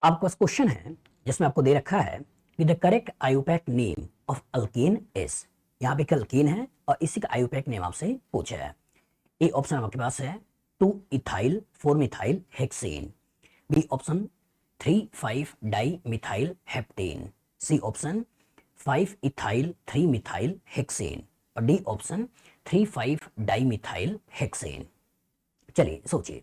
आपके पास क्वेश्चन है जिसमें आपको दे रखा है कि the correct IUPAC name of alkane is. यहाँ पे अल्केन है और इसी का आयुपैक नेम आपसे पूछा है। ए ऑप्शन आपके पास है 2 ethyl 4 methyl hexane, B option 3 5 di methyl heptane, C option 5 ethyl 3 methyl hexane और D option 3 5 di methyl hexane. चलिए सोचिए,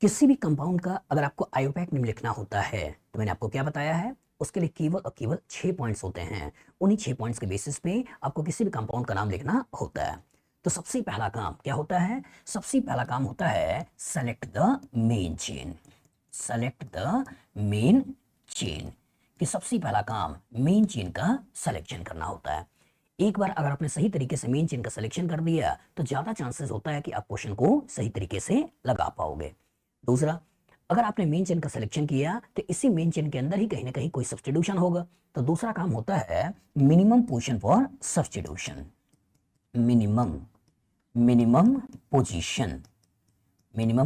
किसी भी कंपाउंड का अगर आपको आयोपैक नेम लिखना होता है तो मैंने आपको क्या बताया है, उसके लिए केवल और केवल 6 पॉइंट्स होते हैं। उन्हीं 6 पॉइंट्स के बेसिस पे आपको किसी भी कंपाउंड का नाम लिखना होता है। तो सबसे पहला काम क्या होता है? सबसे पहला काम होता है select the main chain. Select the main chain कि सबसे पहला काम मेन चेन का सिलेक्शन करना होता है। एक बार अगर आपने सही तरीके से मेन चेन का सिलेक्शन कर दिया तो ज्यादा चांसेस होता है कि आप क्वेश्चन को सही तरीके से लगा पाओगे। दूसरा, अगर आपने मेन चेन का सिलेक्शन किया तो इसी मेन चेन के अंदर ही कहीं ना कहीं कोई सब्स्टिट्यूशन होगा। तो दूसरा काम होता है minimum position for substitution. Minimum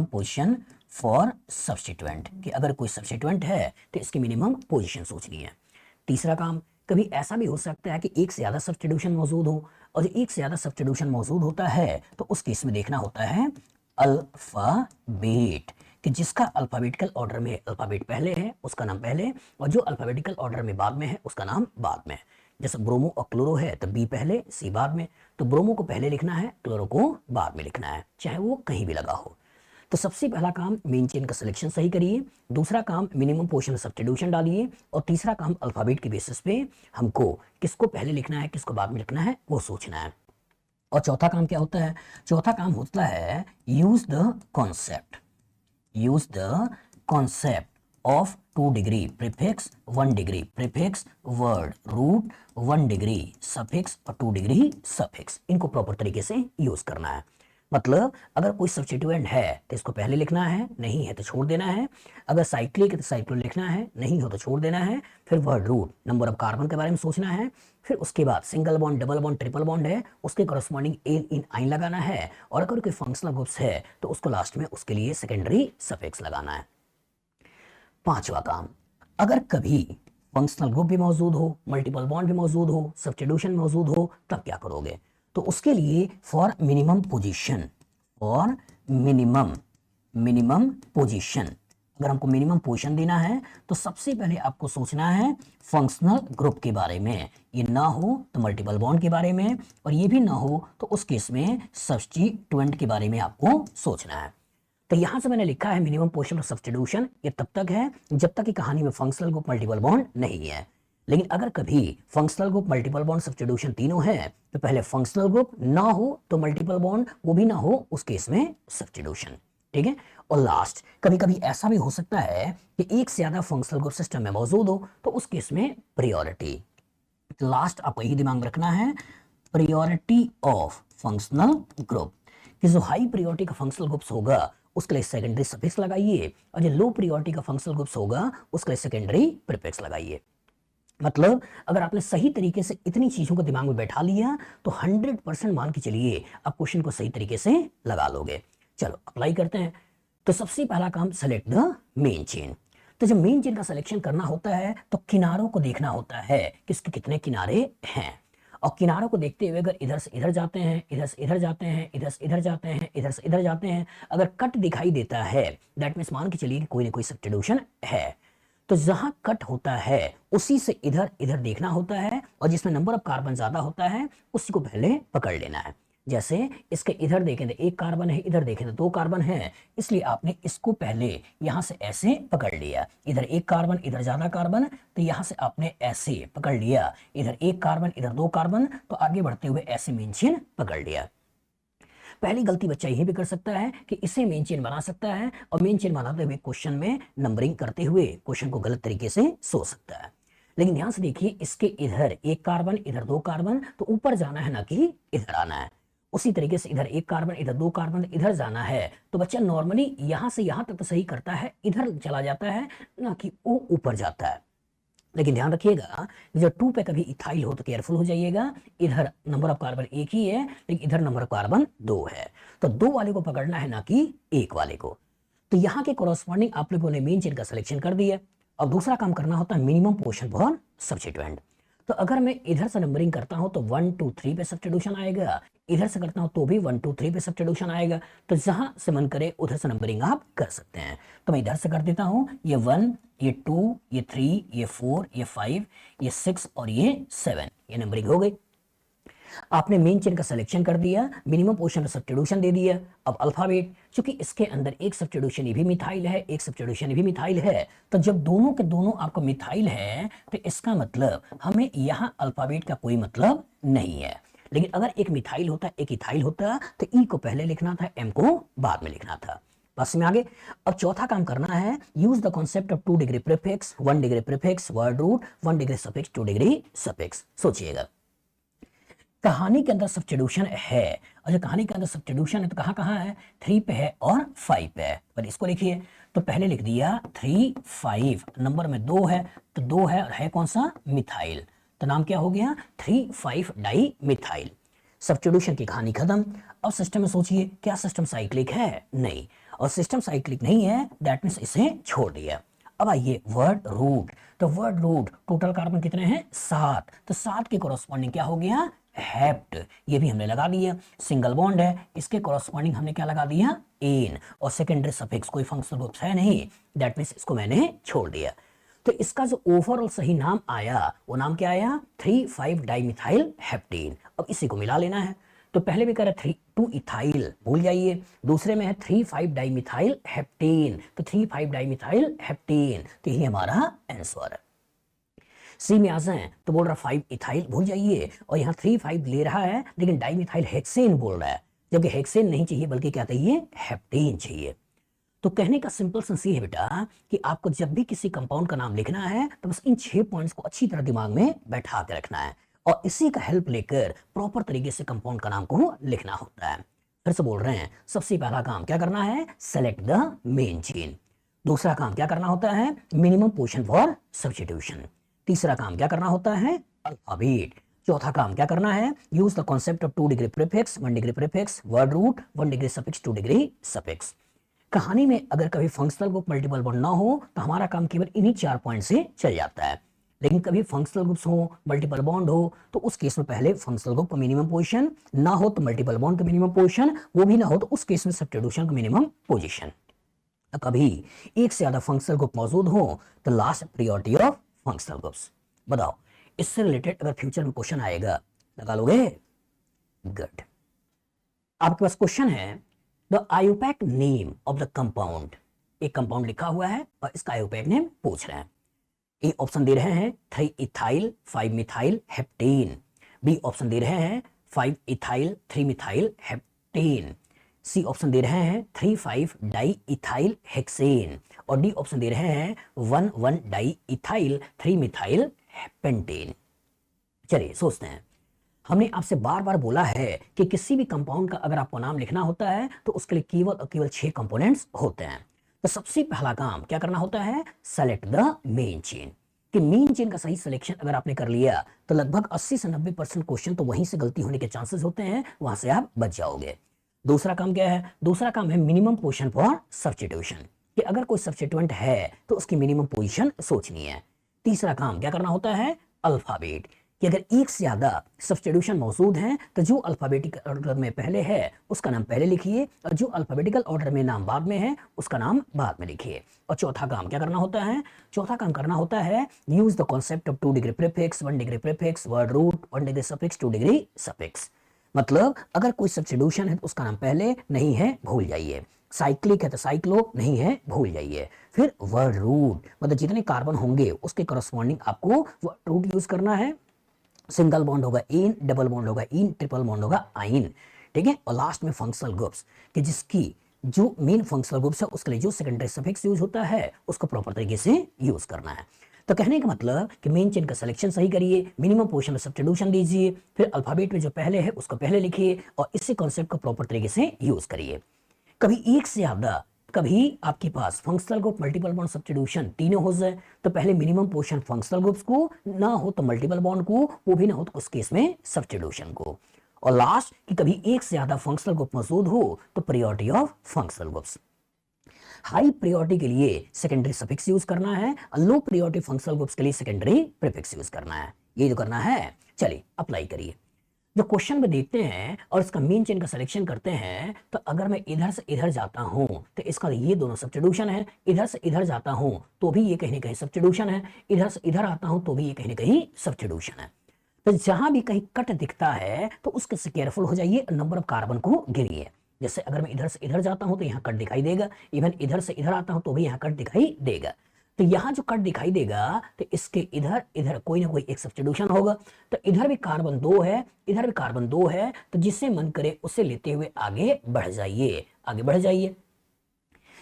position for substituent कि अगर कोई सब्स्टिट्यूएंट है तो इसकी मिनिमम पोजीशन सोचनी है। तीसरा काम, कभी ऐसा भी हो सकता है कि एक से ज्यादा सब्स्टिट्यूशन मौजूद हो और जो एक से ज्यादा सब्स्टिट्यूशन मौजूद होता है तो उस केस में देखना होता है अल्फाबेट कि जिसका अल्फाबेटिकल ऑर्डर में अल्फाबेट पहले है उसका नाम पहले और जो अल्फाबेटिकल ऑर्डर में बाद में है उसका नाम बाद में। जैसे ब्रोमो और क्लोरो है तो बी पहले सी बाद में, तो ब्रोमो को पहले लिखना है, क्लोरो को बाद में लिखना है, चाहे वो कहीं भी लगा हो। तो सबसे पहला काम मेन चेन का सिलेक्शन सही करिए, दूसरा काम मिनिमम पोजीशन सब्स्टिट्यूशन डालिए और तीसरा काम अल्फाबेट के बेसिस पे हमको किसको पहले लिखना है किसको बाद में लिखना है वो सोचना है। और चौथा काम क्या होता है? चौथा काम होता है use the concept of 2 degree prefix 1 degree prefix word root 1 degree suffix और 2 डिग्री सफिक्स। इनको प्रॉपर तरीके से यूज करना है। मतलब अगर कोई सब्स्टिट्यूएंट है तो इसको पहले लिखना है, नहीं है तो छोड़ देना है। अगर साइक्लिक है तो साइक्लो लिखना है, नहीं हो तो छोड़ देना है। फिर word root number of carbon के बारे में सोचना है। फिर उसके बाद single bond double bond triple bond है उसके कॉरस्पॉन्डिंग एन इन आइन लगाना है और अगर कोई फंक्शनल ग्रुप्स है तो उसको लास्ट में उसके लिए सेकेंडरी सफिक्स लगाना है। पांचवा काम, अगर कभी फंक्शनल ग्रुप भी मौजूद हो, मल्टीपल बॉन्ड भी मौजूद हो, सब्स्टिट्यूशन मौजूद हो, तब क्या करोगे? तो उसके लिए फॉर मिनिमम पोजीशन अगर हमको मिनिमम पोजीशन देना है तो सबसे पहले आपको सोचना है फंक्शनल ग्रुप के बारे में। ये ना हो तो मल्टीपल बॉन्ड के बारे में और ये भी ना हो तो उस केस में सब्स्टिट्यूएंट के बारे में आपको सोचना है। तो यहां से मैंने लिखा है मिनिमम पोजीशन ऑफ सब्स्टिट्यूशन, ये तब तक है जब तक कि कहानी में फंक्शनल ग्रुप मल्टीपल बॉन्ड नहीं है। लेकिन अगर कभी functional group multiple bond substitution तीनों है तो पहले फंक्शनल ग्रुप ना हो तो मल्टीपल बॉन्ड वो भी ना हो, उस केस में सब्स्टिट्यूशन। ठीक है। और लास्ट, कभी कभी ऐसा भी हो सकता है कि एक से ज्यादा फंक्शनल ग्रुप सिस्टम में मौजूद हो तो उस केस में प्रायोरिटी। लास्ट आपको यही दिमाग में रखना है, प्रायोरिटी ऑफ फंक्शनल ग्रुप कि जो हाई प्रायोरिटी का फंक्शनल ग्रुप्स होगा उसके लिए सेकेंडरी सफिक्स लगाइए और जो लो प्रायोरिटी का फंक्शनल ग्रुप्स होगा उसके लिए सेकेंडरी प्रीफिक्स लगाइए। मतलब अगर आपने सही तरीके से इतनी चीजों को दिमाग में बैठा लिया तो 100% मान के चलिए आप क्वेश्चन को सही तरीके से लगा लोगे। चलो अप्लाई करते हैं। तो सबसे पहला काम सेलेक्ट द मेन चेन। तो जब मेन चेन का सिलेक्शन करना होता है तो किनारों को देखना होता है कि इसके कितने किनारे हैं और किनारों को देखते हुए अगर इधर से इधर जाते हैं, इधर से इधर जाते हैं, इधर से इधर जाते हैं, इधर से इधर जाते हैं, अगर कट दिखाई देता है दैट मींस मान के चलिए कि कोई ना कोई सब्स्टिट्यूशन है। तो जहां कट होता है उसी से इधर इधर देखना होता है और जिसमें नंबर ऑफ कार्बन ज्यादा होता है उसी को पहले पकड़ लेना है। जैसे इसके इधर देखें तो 1 कार्बन है, इधर देखें तो 2 कार्बन है, इसलिए आपने इसको पहले यहां से ऐसे पकड़ लिया। इधर 1 कार्बन इधर ज्यादा कार्बन तो यहां से आपने ऐसे पकड़ लिया, इधर 1 कार्बन इधर 2 कार्बन तो आगे बढ़ते हुए ऐसे मेन चेन पकड़ लिया। पहली गलती बच्चा यही भी कर सकता है कि इसे मेन चेन बना सकता है और मेन चेन बनाते हुए क्वेश्चन में नंबरिंग करते हुए क्वेश्चन को गलत तरीके से सोच सकता है। लेकिन ध्यान से देखिए, इसके इधर 1 कार्बन इधर 2 कार्बन तो ऊपर जाना है ना कि इधर आना है। उसी तरीके से इधर 1 कार्बन इधर 2 कार्बन इधर जाना है तो बच्चा नॉर्मली यहां से यहां तक तो सही करता है, इधर चला जाता है ना कि वो ऊपर जाता है। लेकिन ध्यान रखिएगा जो 2 पे कभी इथाइल हो तो केयरफुल हो जाइएगा। इधर नंबर ऑफ कार्बन 1 ही है लेकिन इधर नंबर ऑफ कार्बन 2 है, तो 2 वाले को पकड़ना है ना कि 1 वाले को। तो यहाँ के कॉरस्पॉन्डिंग आप लोगों ने मेन चेन का सिलेक्शन कर दिया। और दूसरा काम करना होता है मिनिमम पोजीशन फॉर सब्स्टिट्यूएंट। तो अगर मैं इधर से नंबरिंग करता हूं तो 1 2 3 पे सब्स्टिट्यूशन आएगा, इधर से करता हूं तो भी 1 2 3 पे सब्स्टिट्यूशन आएगा। तो जहां से मन करे उधर से नंबरिंग आप कर सकते हैं। तो मैं इधर से कर देता हूं, ये 1, ये 2, ये 3, ये 4, ये 5, ये 6 और ये 7, ये नंबरिंग हो गई। आपने मेन चेन का सिलेक्शन कर दिया, मिनिमम पोजीशन में सब्स्टिट्यूशन दे दिया। अब अल्फाबेट, क्योंकि इसके अंदर एक सब्स्टिट्यूशन भी मिथाइल है, एक सब्स्टिट्यूशन भी मिथाइल है, तो जब दोनों के दोनों आपको मिथाइल है तो इसका मतलब हमें यहाँ अल्फाबेट का कोई मतलब नहीं है। लेकिन अगर एक मिथाइल होता, एक इथाइल होता तो ई को पहले लिखना था, एम को बाद में लिखना था। बस में आगे। अब चौथा काम करना है, use the concept of 2 degree prefix, 1 degree prefix, word root, 1 degree suffix, 2 degree suffix. सोचिएगा, कहानी के अंदर सब्स्टिट्यूशन है, और जो कहानी के अंदर सब्स्टिट्यूशन है तो कहाँ कहाँ है, 3 पे है और 5 पे है। पर इसको लिखिए, तो पहले लिख दिया 3 5, नंबर में 2 है, तो 2 है और है कौन सा, मिथाइल। तो नाम क्या हो गया, 3 5 डाई मिथाइल। सब्स्टिट्यूशन की कहानी खत्म। अब सिस्टम में सोचिए, क्या सिस्टम साइक्लिक है, नहीं, और सिस्टम साइक्लिक नहीं है, दैट मीन्स इसे छोड़ दिया। अब आइए वर्ड रूट, तो वर्ड रूट टोटल कार्बन कितने हैं, 7, तो 7 के कोरोस्पॉन्डिंग क्या हो गया, हेप्ट। ये भी हमने लगा दिया। सिंगल बॉन्ड है, इसके कोरोस्पॉन्डिंग हमने क्या लगा दिया, एन, और सेकेंडरी सफिक्स कोई फंक्शनल ग्रुप है नहीं, दैट मीन्स इसको मैंने छोड़ दिया। तो इसका जो ओवरऑल सही नाम आया वो नाम क्या आया, 3 5 डाइमिथाइल हेप्टेन। अब इसी को मिला लेना है। तो पहले भी कह रहा 3 2 इथाइल, भूल जाइए, दूसरे में है 3 5 डाइमिथाइल हेप्टेन, तो 3 5 डाइमिथाइल हेप्टेन, तो यही हमारा आंसर है। सी में आ जाए तो बोल रहा 5 इथाइल, भूल जाइए, और यहाँ 3 5 ले रहा है लेकिन डाइमिथाइल हेक्सेन बोल रहा है, जबकि हेक्सेन नहीं चाहिए बल्कि क्या चाहिए, हेप्टेन चाहिए। तो कहने का सिंपल सेंस ये है बेटा कि आपको जब भी किसी कंपाउंड का नाम लिखना है तो बस इन 6 पॉइंट्स को अच्छी तरह दिमाग में बैठा के रखना है, और इसी का हेल्प लेकर प्रॉपर तरीके से कंपाउंड का नाम को लिखना होता है। फिर से बोल रहे हैं, सबसे पहला काम क्या करना है, सेलेक्ट द मेन चेन। दूसरा काम क्या करना होता है, मिनिमम पोजीशन फॉर सब्स्टिट्यूशन। तीसरा काम क्या करना होता है, अल्फाबेट। चौथा काम क्या करना है, use the concept of 2 degree prefix, 1 degree prefix, word root, 1 degree suffix, 2 degree suffix. कहानी में अगर कभी फंक्शनल ग्रुप मल्टीपल बॉन्ड ना हो तो हमारा काम केवल इन्हीं 4 पॉइंट से चल जाता है। लेकिन कभी फंक्शनल ग्रुप्स हो, मल्टीपल बॉन्ड हो, तो उस केस में पहले फंक्शनल ग्रुप का मिनिमम पोजीशन, ना हो तो मल्टीपल बॉन्ड का मिनिमम पोजीशन, वो भी ना हो तो उस केस में सब्स्टिट्यूशन का मिनिमम पोजीशन। कभी एक से ज्यादा फंक्शनल ग्रुप मौजूद हो तो last priority of functional groups. बताओ, इससे रिलेटेड अगर फ्यूचर में क्वेश्चन आएगा लगा लोगे, गुड। आपके पास क्वेश्चन है, the IUPAC name of the compound. एक कंपाउंड लिखा हुआ है और इसका आयोपैक नेम पूछ रहे हैं। ए ऑप्शन दे रहे हैं 3 ethyl 5 methyl heptane, B option दे रहे हैं 5 ethyl 3 methyl heptane, C option दे रहे हैं 3 5 डाई इथाइल हेक्सेन, और डी ऑप्शन दे रहे हैं 1 1 डाई इथाइल 3 मिथाइल पेंटेन। चलिए सोचते हैं, हमने आपसे बार बार बोला है कि किसी भी कंपाउंड का अगर आपको नाम लिखना होता है तो उसके लिए केवल और केवल 6 कंपोनेंट्स होते हैं। तो सबसे पहला काम क्या करना होता है, सेलेक्ट द मेन चेन। कि मेन चेन का सही सिलेक्शन अगर आपने कर लिया तो लगभग 80 से 90% क्वेश्चन तो वहीं से गलती होने के चांसेस होते हैं, वहां से आप बच जाओगे। दूसरा काम क्या है, दूसरा काम है मिनिमम पोजीशन फॉर सब्स्टिट्यूशन, कि अगर कोई सब्स्टिट्यूएंट है तो उसकी मिनिमम पोजीशन सोचनी है। तीसरा काम क्या करना होता है, अल्फाबेट, कि अगर एक से ज्यादा सब्स्टिट्यूशन मौजूद हैं तो जो अल्फाबेटिकल ऑर्डर में पहले है उसका नाम पहले लिखिए, और जो अल्फाबेटिकल ऑर्डर में नाम बाद में है उसका नाम बाद में लिखिए। और चौथा काम क्या करना होता है, चौथा काम करना होता है use the concept of 2 degree prefix, 1 degree prefix, word root, 1 degree suffix, 2 degree suffix. मतलब अगर कोई सब्स्टिट्यूशन है तो उसका नाम पहले, नहीं है भूल जाइए। साइक्लिक है तो साइक्लो, नहीं है भूल जाइए। फिर वर्ड रूट, मतलब जितने कार्बन होंगे उसके करस्पॉन्डिंग आपको वर्ड रूट यूज करना है। सिंगल बॉन्ड होगा इन, डबल बॉन्ड होगा इन, ट्रिपल बॉन्ड होगा आइन, ठीक है। और लास्ट में फंक्शनल ग्रुप्स, कि जिसकी जो मेन फंक्शनल ग्रुप्स है उसके लिए जो सेकेंडरी सफिक्स यूज होता है उसको प्रॉपर तरीके से यूज करना है। तो कहने का मतलब कि मेन चेन का सिलेक्शन सही करिए, मिनिमम पोजीशन में सब्स्टिट्यूशन दीजिए, फिर अल्फाबेट में जो पहले है उसको पहले लिखिए, और इसी कॉन्सेप्ट को प्रॉपर तरीके से यूज करिए। कभी एक से ज्यादा, कभी आपके पास functional group multiple bond substitution तीनों हो जाए तो पहले मिनिमम पोजीशन फंक्शनल ग्रुप्स को, ना हो तो मल्टीपल बॉन्ड को, वो भी ना हो तो उस केस में सब्स्टिट्यूशन को, और लास्ट कि कभी एक से ज्यादा फंक्शनल ग्रुप मौजूद हो तो priority of functional groups. High priority के लिए सेकेंडरी सफिक्स यूज करना है और लो प्रायोरिटी फंक्शनल ग्रुप्स के लिए सेकेंडरी प्रीफिक्स यूज करना है। ये जो करना है, चलिए अप्लाई करिए। जो क्वेश्चन में देखते हैं और इसका मेन चेन का सिलेक्शन करते हैं, तो अगर मैं इधर से इधर जाता हूं तो इसका ये दोनों सब्स्टिट्यूशन है, इधर से इधर जाता हूं तो भी ये कहीं ना कहीं सब्स्टिट्यूशन है, इधर से इधर आता हूं तो भी ये कहीं ना कहीं सब्स्टिट्यूशन है। तो जहां भी कहीं कट दिखता है तो उसके से केयरफुल हो जाइए, नंबर ऑफ कार्बन को गिनिए। जैसे अगर मैं इधर से इधर जाता हूं तो यहाँ कट दिखाई देगा, इवन इधर से इधर आता हूं तो भी यहाँ कट दिखाई देगा। तो यहाँ जो कट दिखाई देगा तो इसके इधर इधर कोई ना कोई एक सब्स्टिट्यूशन होगा। तो इधर भी कार्बन 2 है, इधर भी कार्बन 2 है, तो जिससे मन करे उसे लेते हुए आगे बढ़ जाइए, आगे बढ़ जाइए।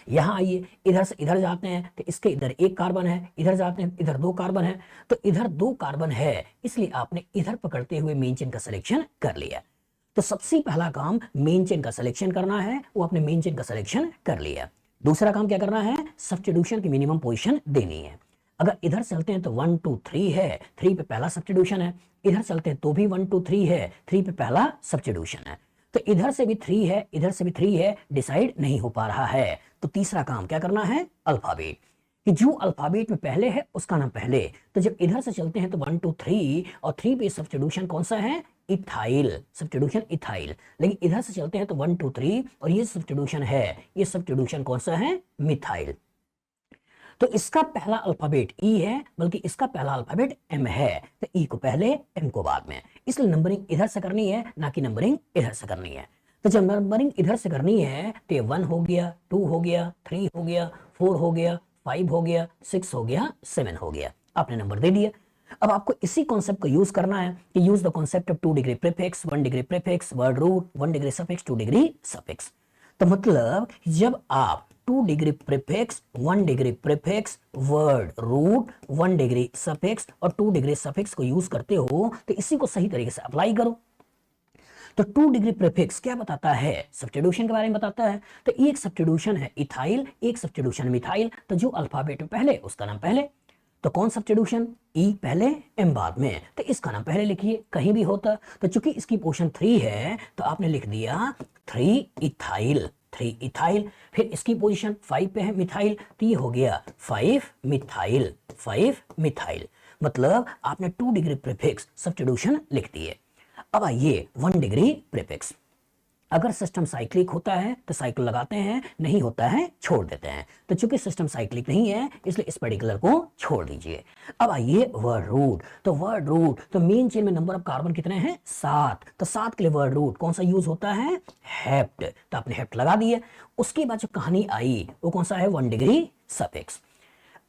यहाँ आइए, इधर से इधर जाते हैं तो इसके इधर एक कार्बन है, इधर जाते हैं इधर 2 कार्बन है, तो इधर 2 कार्बन है, इसलिए आपने इधर पकड़ते हुए मेन चेन का सिलेक्शन कर लिया। तो सबसे पहला काम मेन चेन का सिलेक्शन करना है, वो आपने मेन चेन का सिलेक्शन कर लिया। दूसरा काम क्या करना है, सब्स्टिट्यूशन की मिनिमम पोजीशन देनी है। अगर इधर चलते हैं तो 1 2 3 है, 3 पे पहला सब्स्टिट्यूशन है, इधर चलते हैं तो भी 1 2 3 है, 3 पे पहला सब्स्टिट्यूशन है, तो इधर से भी 3 है, इधर से भी 3 है, डिसाइड नहीं हो पा रहा है। तो तीसरा काम क्या करना है, अल्फाबेट, कि जो अल्फाबेट में पहले है उसका नाम पहले। तो जब इधर से चलते हैं तो 1 2 3 और 3 पे सब्स्टिट्यूशन कौन सा है, इथाइल, सब्स्टिट्यूशन इथाइल। लेकिन इधर से चलते हैं तो 1 2 3 और ये सब्स्टिट्यूशन है, ये सब्स्टिट्यूशन कौन सा है, मिथाइल। तो इसका पहला अल्फाबेट ई है, बल्कि इसका पहला अल्फाबेट एम है, तो ई को पहले एम को बाद में, इसलिए नंबरिंग इधर से करनी है, ना कि नंबरिंग इधर से करनी है। तो जब नंबरिंग इधर से करनी है तो 1 हो गया, 2 हो गया, 3 हो गया, 4 हो गया, 5 हो गया, 6 हो गया, 7 हो गया, आपने नंबर दे दिया। अब आपको इसी कॉन्सेप्ट को यूज करना है कि use the concept of 2 degree prefix, 1 degree prefix, word root, 1 degree suffix, 2 degree suffix. तो मतलब जब आप 2 degree prefix, 1 degree prefix, word root, 1 degree suffix और 2 डिग्री सफिक्स को यूज करते हो तो इसी को सही तरीके से अप्लाई करो। तो 2 डिग्री प्रीफिक्स क्या बताता है, सब्स्टिट्यूशन के बारे में बताता है। तो एक सब्स्टिट्यूशन है इथाइल, एक सब्स्टिट्यूशन मिथाइल, तो जो अल्फाबेट में पहले उसका नाम पहले। तो कौन सब्स्टिट्यूशन, ई पहले एम बाद में, तो इसका नाम पहले लिखिए, कहीं भी होता। तो चूंकि इसकी पोजीशन 3 है तो आपने लिख दिया 3 इथाइल, 3 इथाइल। फिर इसकी पोजीशन 5 पे है मिथाइल, तो ये हो गया 5 मिथाइल, 5 मिथाइल। मतलब आपने 2 डिग्री प्रीफिक्स सब्स्टिट्यूशन लिख दिए। अब आइए 1 डिग्री प्रीफिक्स। अगर सिस्टम साइक्लिक होता है तो साइकिल लगाते हैं, नहीं होता है छोड़ देते हैं। तो चूंकि सिस्टम साइक्लिक नहीं है इसलिए इस पर्टिकुलर को छोड़ दीजिए। अब आइए वर्ड रूट। तो वर्ड रूट, तो मेन चेन में नंबर ऑफ कार्बन कितने हैं, 7। तो 7 के लिए वर्ड रूट कौन सा यूज होता है, हेप्ट। तो आपने हेप्ट लगा दिया। उसके बाद जो कहानी आई वो कौन सा है, 1 डिग्री सफिक्स।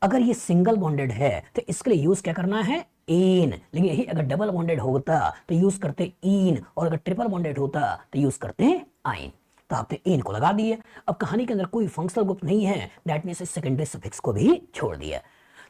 अगर ये सिंगल बॉन्डेड है तो इसके लिए यूज क्या करना है, एन। लेकिन यही अगर डबल बॉन्डेड होता तो यूज करते इन, और अगर ट्रिपल बॉन्डेड होता तो यूज करते आइन। तो आपने एन को लगा दिया। अब कहानी के अंदर कोई फंक्शनल ग्रुप नहीं है, दैट मींस सेकेंडरी सफिक्स को भी छोड़ दिया।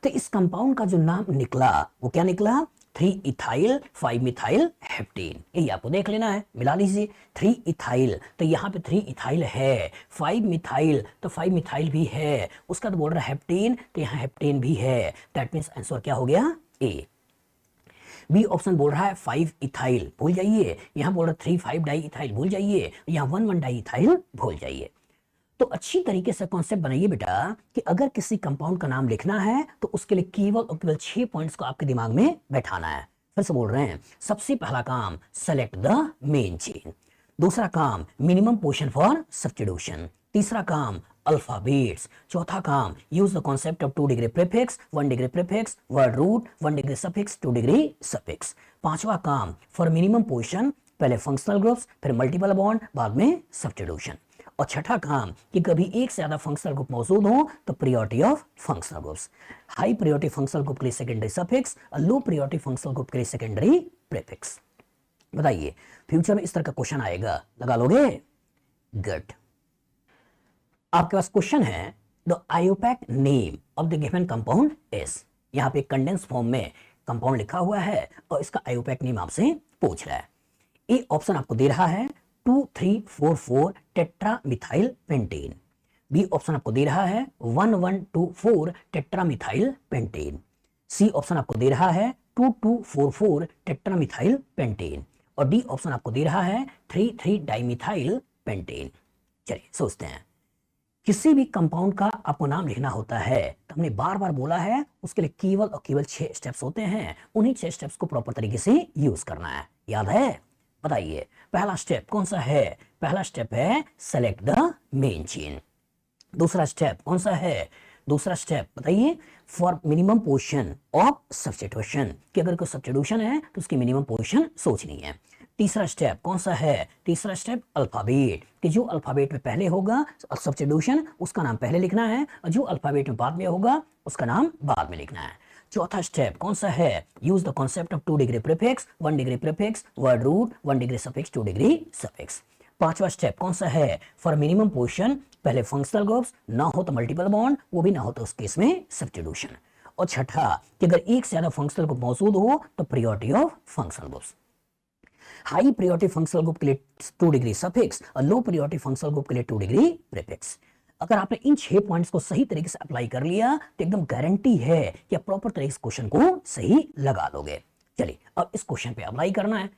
तो इस कंपाउंड का जो नाम निकला वो क्या निकला, 3 इथाइल 5 मिथाइल हेप्टेन। यही आपको देख लेना है, मिला लीजिए। 3 इथाइल, तो यहाँ पे 3 इथाइल है, 5 मिथाइल, तो 5 मिथाइल भी है, उसका तो बोल रहा है हेप्टेन, तो यहाँ हेप्टेन भी है। दैट मींस आंसर क्या हो गया, ए। बी ऑप्शन बोल रहा है 5 इथाइल, भूल जाइए। यहाँ बोल रहा है 3 5 डाई इथाइल, भूल जाइए। यहाँ 1 1 डाई इथाइल, भूल जाइए। तो अच्छी तरीके से कॉन्सेप्ट बनाइए बेटा कि अगर किसी कंपाउंड का नाम लिखना है तो उसके लिए केवल और केवल 6 पॉइंट्स को आपके दिमाग में बैठाना है। फिर से बोल रहे हैं, सबसे पहला काम सेलेक्ट द मेन चेन, दूसरा काम मिनिमम पोजीशन फॉर सब्स्टिट्यूशन, तीसरा काम अल्फाबेट्स, चौथा काम use the concept of 2 degree prefix, 1 degree prefix, word root, 1 degree suffix, 2 degree suffix, पांचवा काम फॉर मिनिमम पोजीशन, पहले फंक्शनल ग्रुप्स, फिर मल्टीपल बॉन्ड, बाद में सब्स्टिट्यूशन, और छठा काम कि कभी एक से ज्यादा फंक्शनल ग्रुप मौजूद हो तो priority of functional groups, high priority functional group के लिए secondary suffix, low priority functional group के लिए सेकेंडरी प्रीफिक्स। बताइए फ्यूचर में इस तरह का क्वेश्चन आएगा, लगा लोगे, गुड। आपके पास क्वेश्चन है, the IUPAC name of the given compound is. यहां पे कंडेंस फॉर्म में कंपाउंड लिखा हुआ है और इसका आयोपैक नेम आपसे पूछ रहा है। ए ऑप्शन आपको दे रहा है 2344 tetra methyl pentane, B option आपको दे रहा है 1124 tetra methyl pentane, C option आपको दे रहा है 2244 टेट्रा मिथाइल पेंटेन, और डी ऑप्शन आपको दे रहा है 33 डाइमिथाइल पेंटेन। चलिए सोचते हैं किसी भी कंपाउंड का आपको नाम लिखना होता है तो हमने बार बार बोला है उसके लिए केवल और केवल 6 स्टेप्स होते हैं। उन्हीं 6 स्टेप्स को प्रॉपर तरीके से यूज करना है। याद है? बताइए पहला स्टेप कौन सा है? पहला स्टेप है सेलेक्ट द मेन चेन। दूसरा स्टेप कौन सा है? दूसरा स्टेप बताइए for minimum position of substitution, कि अगर कोई सब्स्टिट्यूशन है तो उसकी मिनिमम पोजीशन सोचनी है। तीसरा स्टेप कौन सा है? तीसरा स्टेप अल्फाबेट, कि जो अल्फाबेट में पहले होगा सब्स्टिट्यूशन उसका नाम पहले लिखना है और जो अल्फाबेट में बाद में होगा उसका नाम बाद में लिखना है। चौथा स्टेप कौन सा है? Use the concept of 2 degree prefix, 1 degree prefix, word root, 1 degree suffix, 2 degree suffix. पांचवा स्टेप कौन सा है? फॉर मिनिमम पोजीशन पहले फंक्शनल ग्रुप्स, ना हो तो मल्टीपल बॉन्ड, वो भी ना हो तो उस केस में सब्स्टिट्यूशन। और छठा कि अगर एक से ज्यादा फंक्शनल ग्रुप मौजूद हो तो priority of functional groups. High priority functional group के लिए 2 डिग्री सफिक्स और लो प्रायोरिटी फंक्शनल ग्रुप के लिए 2 डिग्री प्रीफिक्स। अगर आपने इन 6 पॉइंट्स को सही तरीके से अप्लाई कर लिया तो एकदम गारंटी है कि आप प्रॉपर तरीके से क्वेश्चन को सही लगा लोगे। चलिए अब इस क्वेश्चन पे अप्लाई करना है।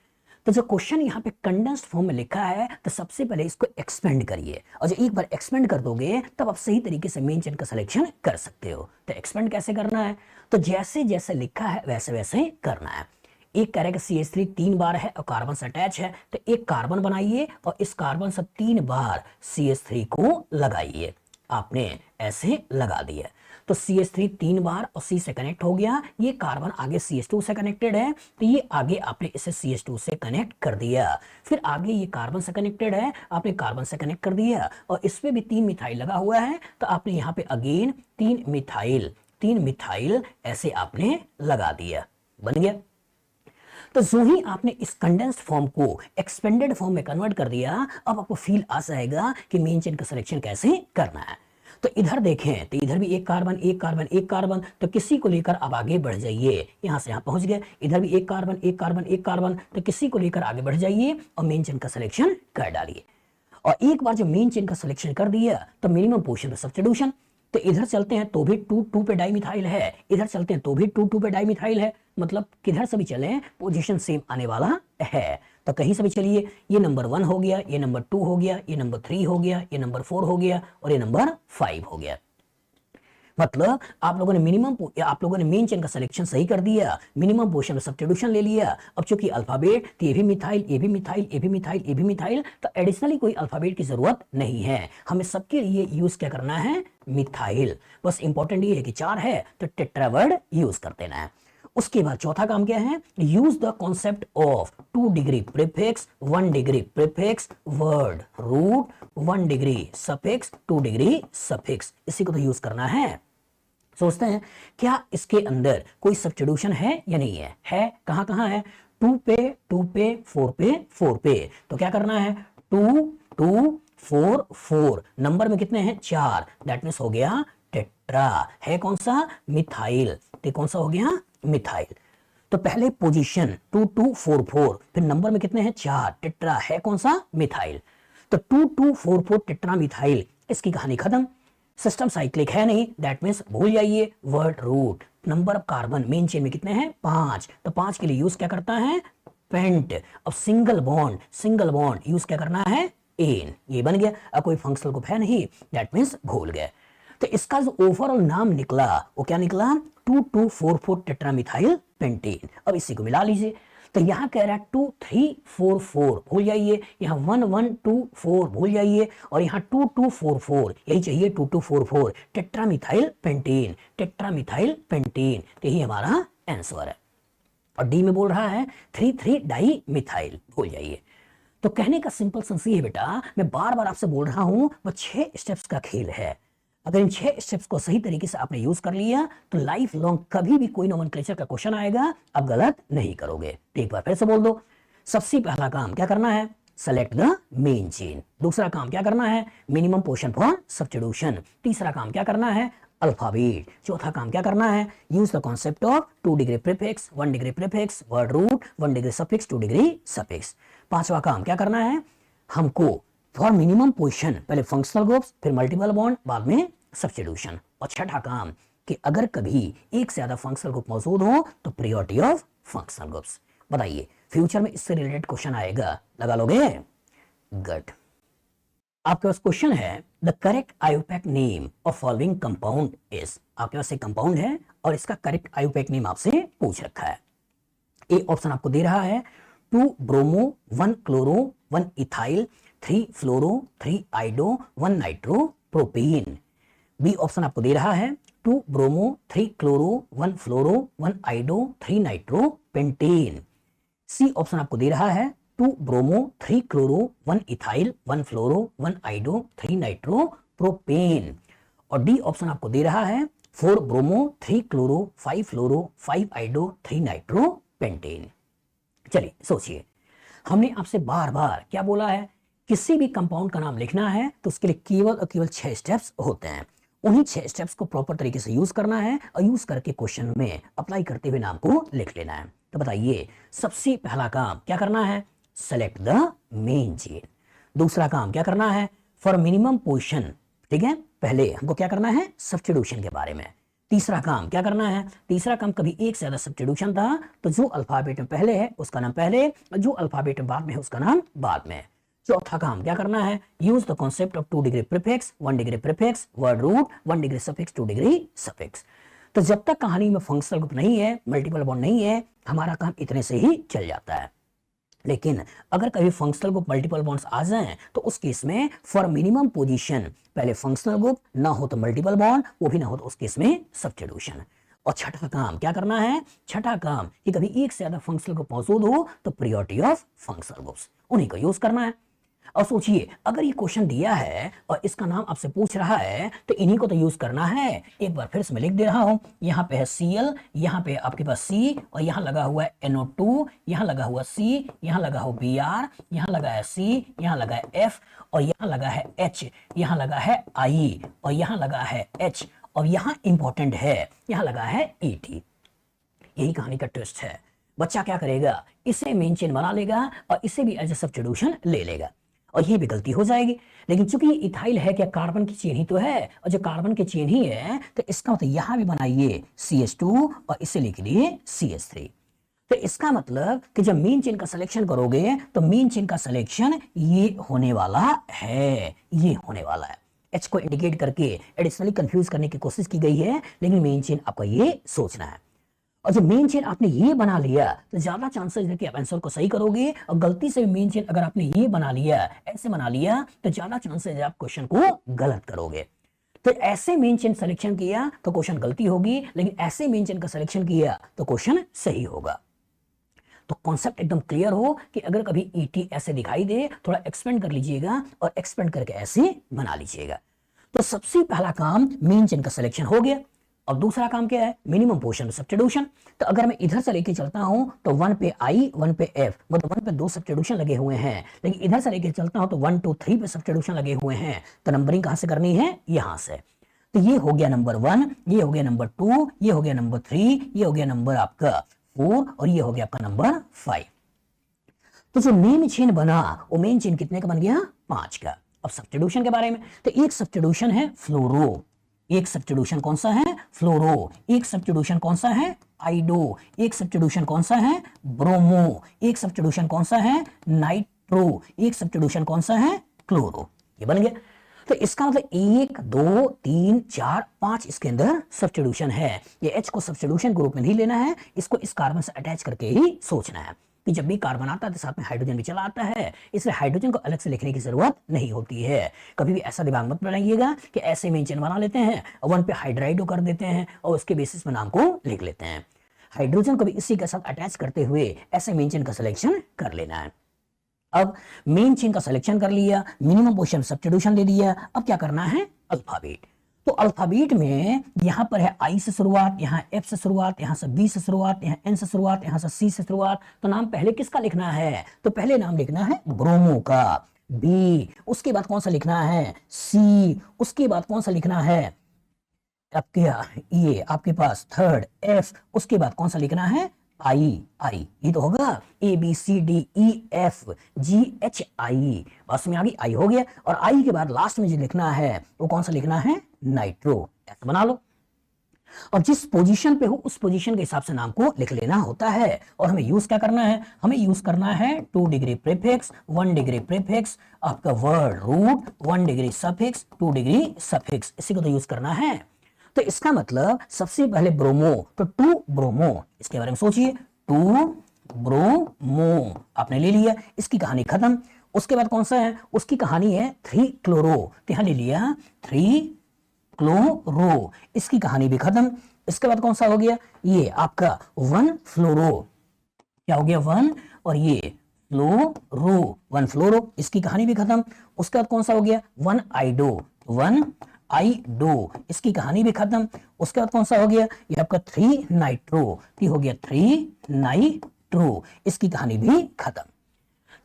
तो जो क्वेश्चन यहाँ पे कंडेंस्ड फॉर्म में लिखा है तो सबसे पहले इसको एक्सपेंड करिए और जब एक बार एक्सपेंड कर दोगे तब आप सही तरीके से मेन चेन का सिलेक्शन कर सकते हो। तो एक्सपेंड कैसे करना है? तो जैसे जैसे लिखा है वैसे वैसे करना है। एक कह रहा है कि CH3 3 बार है और कार्बन से अटैच है तो एक कार्बन बनाइए और इस कार्बन से 3 बार CH3 को लगाइए। आपने ऐसे लगा दिया तो CH3 3 बार और C से कनेक्ट हो गया। ये कार्बन आगे CH2 से कनेक्टेड है तो ये आगे आपने इसे CH2 से कनेक्ट कर दिया। फिर आगे ये कार्बन से कनेक्टेड है, आपने कार्बन से कनेक्ट कर दिया और इसमें भी 3 मिथाइल लगा हुआ है तो आपने यहाँ पे अगेन 3 मिथाइल ऐसे आपने लगा दिया। बन गया। तो जो ही आपने इस कंडेंस्ड फॉर्म को एक्सपेंडेड फॉर्म में कन्वर्ट कर दिया अब आपको फील आ जाएगा कि मेन चेन का सिलेक्शन कैसे करना है। तो इधर देखें तो इधर भी एक कार्बन एक कार्बन एक कार्बन, तो किसी को लेकर अब आगे बढ़ जाइए। यहां से यहां पहुंच गए। इधर भी एक कार्बन एक कार्बन एक कार्बन, तो किसी को लेकर आगे बढ़ जाइए और मेन चेन का सिलेक्शन कर डालिए। और एक बार जब मेन चेन का सिलेक्शन कर दिया तो मिनिमम पोजीशन पे सब्स्टिट्यूशन। तो इधर चलते हैं तो भी 2 पे डाइमिथाइल है, इधर चलते हैं तो भी 2 पे डाइमिथाइल है, मतलब किधर से भी चलें पोजीशन सेम आने वाला है। तो कहीं से भी चलिए, ये नंबर 1 हो गया, ये नंबर 2 हो गया, ये नंबर 3 हो गया, ये नंबर 4 हो गया और ये नंबर 5 हो गया। मतलब आप लोगों ने मेन चेन का सिलेक्शन सही कर दिया, मिनिमम पोजीशन में सब्स्टिट्यूशन ले लिया। अब चूंकि अल्फाबेट तो ये भी मिथाइल, ये भी मिथाइल, ये भी मिथाइल, ये भी मिथाइल, तो एडिशनली कोई अल्फाबेट की जरूरत नहीं है। हमें सबके लिए यूज क्या करना है? मिथाइल। बस इंपॉर्टेंट ये है कि 4 है तो टेट्रा वर्ड यूज कर देना है। उसके बाद चौथा काम क्या है? Use the concept of 2 degree prefix, 1 degree prefix, word root, 1 degree suffix, 2 degree suffix. इसी को तो यूज करना है। सोचते हैं क्या इसके अंदर कोई सब्स्टिट्यूशन है या नहीं है? है। कहां कहां है? 2 पे 2 पे 4 पे 4 पे। तो क्या करना है? 2 2 4 4, नंबर में कितने हैं? 4। दैट मीन्स हो गया टेट्रा। है कौन सा? मिथाइल। तो कौन सा हो गया? मिथाइल। तो पहले पोजीशन 2 2 4 4, फिर नंबर में कितने हैं? 4। टेट्रा है कौन सा? मिथाइल। तो 2 2 4 4 टेट्रा मिथाइल, इसकी कहानी खत्म। सिस्टम साइक्लिक है नहीं, दैट मीन्स भूल जाइए। Word root, number of carbon main chain में कितने हैं? 5। तो 5 के लिए यूज क्या करता है? पेंट। अब सिंगल बॉन्ड यूज क्या करना है? एन। ये बन गया। अब कोई फंक्शनल ग्रुप है नहीं, दैट मीन्स भूल गए। तो इसका जो ओवरऑल नाम निकला वो क्या निकला? 2244 टेट्रामिथाइल पेंटेन। अब इसी को मिला लीजिए। तो यहां कह रहा है 2344 भूल जाइए, यहाँ 1124 भूल जाइए और यहाँ 2244 यही चाहिए। 2244 टेट्रामिथाइल पेंटेन, टेट्रामिथाइल पेंटेन। तो यही हमारा आंसर है। और डी में बोल रहा है 33 डाई मिथाइल, भूल जाइए। तो कहने का सिंपल सेंस ये है बेटा, मैं बार बार आपसे बोल रहा हूं वो 6 स्टेप्स का खेल है। अगर इन 6 स्टेप्स को सही तरीके से आपने यूज कर लिया तो लाइफ लॉन्ग कभी भी कोई नोमेनक्लेचर का क्वेश्चन आएगा आप गलत नहीं करोगे। तो एक बार फिर से बोल दो। सबसे पहला काम क्या करना है? Select the main chain. दूसरा काम क्या करना है? Minimum position for substitution. तीसरा काम क्या करना है? अल्फाबेट। चौथा काम क्या करना है? Use the concept of 2 degree prefix, 1 degree prefix, word root, 1 degree suffix, 2 degree suffix. पांचवा काम क्या करना है? हमको फॉर मिनिमम पोजीशन पहले फंक्शनल ग्रुप्स, फिर मल्टीपल बॉन्ड, बाद में सब्स्टिट्यूशन। और छठा काम कि अगर कभी एक से ज्यादा फंक्शनल ग्रुप मौजूद हो तो प्रायोरिटी ऑफ फंक्शनल ग्रुप्स। बताइए फ्यूचर में इससे रिलेटेड क्वेश्चन आएगा, लगा लोगे? गुड। आपके पास क्वेश्चन है the correct IUPAC name of following compound is. आपके पास एक कंपाउंड है और इसका करेक्ट आयोपैक नेम आपसे पूछ रखा है। ए ऑप्शन आपको दे रहा है 2 ब्रोमो 1 क्लोरो 1 इथाइल 3 फ्लोरो 3 आइडो 1 नाइट्रो प्रोपेन। बी ऑप्शन आपको दे रहा है 2 ब्रोमो 3 क्लोरो 1 फ्लोरो 1 आइडो 3 नाइट्रो पेंटेन। सी ऑप्शन आपको दे रहा है 2 ब्रोमो 3 क्लोरो 1 इथाइल 1 फ्लोरो 1 आइडो 3 नाइट्रो प्रोपेन। और डी ऑप्शन आपको दे रहा है 4 ब्रोमो 3 क्लोरो 5 फ्लोरो 5 आइडो 3 नाइट्रो पेंटेन। चलिए सोचिए, हमने आपसे बार बार क्या बोला है, किसी भी कंपाउंड का नाम लिखना है तो उसके लिए केवल और केवल 6 स्टेप्स होते हैं। उन्हीं 6 स्टेप्स को प्रॉपर तरीके से यूज करना है और यूज करके क्वेश्चन में अप्लाई करते हुए नाम को लिख लेना है। तो बताइए, सबसे पहला काम क्या करना है, सेलेक्ट द मेन चेन। दूसरा काम क्या करना है, फॉर मिनिमम पोजीशन, ठीक है, पहले हमको क्या करना है, सब्स्टिट्यूशन के बारे में। तीसरा काम क्या करना है, तीसरा काम कभी एक से ज्यादा सब्स्टिट्यूशन था तो जो अल्फाबेट में पहले है उसका नाम पहले और जो अल्फाबेट में बाद में है उसका नाम बाद में। चौथा काम क्या करना है, use the concept of 2 degree prefix 1 degree prefix word root 1 degree suffix 2 degree suffix. तो जब तक कहानी में फंक्शनल ग्रुप नहीं है, मल्टीपल बॉन्ड नहीं है, हमारा काम इतने से ही चल जाता है। लेकिन अगर कभी फंक्शनल ग्रुप मल्टीपल बॉन्ड्स आ जाएं तो उस केस में फॉर मिनिमम पोजीशन पहले फंक्शनल ग्रुप ना हो तो मल्टीपल बॉन्ड, वो भी ना हो तो उस केस में सब्स्टिट्यूशन। और छठा काम क्या करना है, छठा काम कि कभी एक से ज्यादा फंक्शनल ग्रुप मौजूद हो तो प्रायोरिटी ऑफ फंक्शनल ग्रुप्स, उन्हीं को यूज करना है। और सोचिए, अगर ये क्वेश्चन दिया है और इसका नाम आपसे पूछ रहा है तो इन्हीं को तो यूज करना है। एक बार फिर से मैं लिख दे रहा हूं, यहाँ पे है Cl, यहाँ पे आपके पास C और यहाँ लगा हुआ है NO2, यहाँ लगा हुआ C, यहाँ लगा हुआ Br, यहाँ लगा है C, यहाँ लगा है F और यहाँ लगा है H, यहाँ लगा है I और यहाँ लगा है H और यहाँ इंपॉर्टेंट है, यहाँ लगा है ET। यही कहानी का ट्विस्ट है। बच्चा क्या करेगा, इसे मेन चेन बना लेगा और इसे भी एज ए सब्स्टिट्यूशन ले लेगा और ये भी गलती हो जाएगी। लेकिन चूंकि ये इथाइल है, क्या कार्बन की चेन ही तो है, और जो कार्बन की चेन ही है तो इसका मतलब यहां भी बनाइए CH2 और इसे लिख लिए CH3। तो इसका मतलब कि जब मेन चेन का सिलेक्शन करोगे तो मेन चेन का सिलेक्शन ये होने वाला है, ये होने वाला है। H को इंडिकेट करके एडिशनली कंफ्यूज करने की कोशिश की गई है, लेकिन मेन चेन आपका ये सोचना है। और जब मेन चेन आपने ये बना लिया तो ज्यादा चांसेस है कि आप आंसर को सही करोगे, और गलती से मेन चेन अगर आपने ये बना लिया, ऐसे बना लिया, तो ज्यादा चांसेस है आप क्वेश्चन को गलत करोगे। तो ऐसे मेन चेन सिलेक्शन किया तो क्वेश्चन गलती होगी, लेकिन ऐसे मेन चेन का सिलेक्शन किया तो क्वेश्चन सही होगा। तो कॉन्सेप्ट एकदम क्लियर हो कि अगर कभी ET ऐसे दिखाई दे, थोड़ा एक्सपेंड कर लीजिएगा और एक्सपेंड करके ऐसे बना लीजिएगा। तो सबसे पहला काम मेन चेन का सिलेक्शन हो गया। और दूसरा काम क्या है, मिनिमम पोजीशन सब्स्टिट्यूशन। तो अगर मैं इधर से लेके चलता हूं तो 1 पे I 1 पे F, मतलब 1 पे 2 सब्स्टिट्यूशन लगे हुए हैं, लेकिन इधर से लेके चलता हूं तो 1 2 3 पे सब्स्टिट्यूशन लगे हुए हैं। तो नंबरिंग कहां से करनी है, यहां से। तो ये हो गया नंबर 1, ये हो गया नंबर 2, ये हो गया नंबर 3, ये हो गया नंबर आपका 4 और ये हो गया आपका नंबर 5। तो जो मेन चेन बना वो मेन चेन कितने का बन गया, 5 का। अब सब्स्टिट्यूशन के बारे में, तो एक सब्स्टिट्यूशन है फ्लोरो, एक सब्स्टिट्यूशन कौन सा है, फ्लोरो, एक सब्स्टिट्यूशन कौन सा है, आइडो, एक सब्स्टिट्यूशन कौन सा है, ब्रोमो, एक सब्स्टिट्यूशन कौन सा है, नाइट्रो, एक सब्स्टिट्यूशन कौन सा है, क्लोरो। ये बन गया। तो इसका मतलब 1 2 3 4 5 इसके अंदर सब्स्टिट्यूशन है। ये H को सब्स्टिट्यूशन ग्रुप में नहीं लेना है, इसको इस कार्बन से अटैच करके ही सोचना है कि जब भी कार्बन आता है तो साथ में हाइड्रोजन भी चला आता है, इसलिए हाइड्रोजन को अलग से लिखने की जरूरत नहीं होती है। कभी भी ऐसा दिमाग मत बनाइएगा कि ऐसे मेन चेन बना लेते हैं और 1 पे हाइड्राइडो कर देते हैं और उसके बेसिस में नाम को लिख लेते हैं। हाइड्रोजन को भी इसी के साथ अटैच करते हुए ऐसे मेन चेन का सिलेक्शन कर लेना है। अब मेन चेन का सिलेक्शन कर लिया, मिनिमम पोजीशन सब्स्टिट्यूशन दे दिया, अब क्या करना है, अल्फाबेट। तो अल्फाबेट में यहां पर है I से शुरुआत, यहां F से शुरुआत, यहां से B से शुरुआत, यहां N से शुरुआत, यहां से C से शुरुआत। तो नाम पहले किसका लिखना है, तो पहले नाम लिखना है ब्रोमो का, B, उसके बाद कौन सा लिखना है, C, उसके बाद कौन सा लिखना है आपके ये आपके पास थर्ड F, उसके बाद कौन सा लिखना है, I, ये तो होगा ABCDEFGHI, बस में आ गई, I हो गया। और I के बाद लास्ट में जो लिखना है वो कौन सा लिखना है, नाइट्रो, ऐसा बना लो। और जिस पोजीशन पे हो उस पोजीशन के हिसाब से नाम को लिख लेना होता है। और हमें यूज क्या करना है, हमें यूज करना है 2 डिग्री प्रीफिक्स, 1 डिग्री प्रीफिक्स, आपका word root, 1 degree suffix, 2 degree suffix, इसी को तो यूज करना है। तो इसका मतलब सबसे पहले ब्रोमो, तो 2 ब्रोमो, इसके बारे में सोचिए, 2 ब्रोमो आपने ले लिया, इसकी कहानी खत्म। उसके बाद कौन सा है, उसकी कहानी है 3 क्लोरो, तो यहां ले लिया 3 क्लोरो, इसकी कहानी भी खत्म। इसके बाद कौन सा हो गया, ये आपका 1 फ्लोरो, क्या हो गया 1, और ये फ्लोरो, 1 फ्लोरो, इसकी कहानी भी खत्म। उसके बाद कौन सा हो गया 1 आइडो, 1 आइडो, इसकी कहानी भी खत्म। उसके बाद कौन सा हो गया, ये आपका 3 नाइट्रो, ये हो गया 3 नाइट्रो, इसकी कहानी भी खत्म।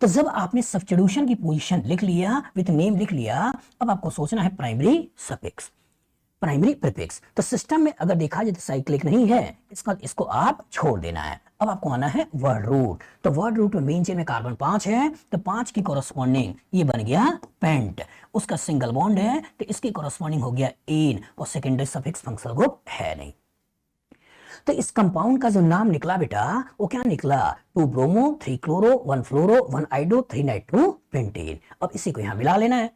तो जब आपने सब्स्टिट्यूशन की पोजीशन लिख लिया, विद नेम लिख लिया, अब आपको सोचना है प्राइमरी सफिक्स, प्राइमरी प्रीफिक्स। तो सिस्टम में अगर देखा जाए तो साइक्लिक नहीं है, इसको आप छोड़ देना है। अब आपको आना है वर्ड रूट, तो वर्ड रूट में मेन चेन में कार्बन 5 है, तो 5 की कोरस्पॉन्डिंग ये बन गया पेंट, उसका सिंगल बॉन्ड है, तो इसकी कोरस्पॉन्डिंग हो गया एन, और सेकेंडरी सफिक्स फंक्शनल ग्रुप है नहीं। तो इस कंपाउंड का जो नाम निकला बेटा, वो क्या निकला, 2 ब्रोमो, 3 क्लोरो, 1 फ्लोरो, 1 आइडो, 3 नाइट्रो पेंटेन। अब इसी को यहां मिला लेना है,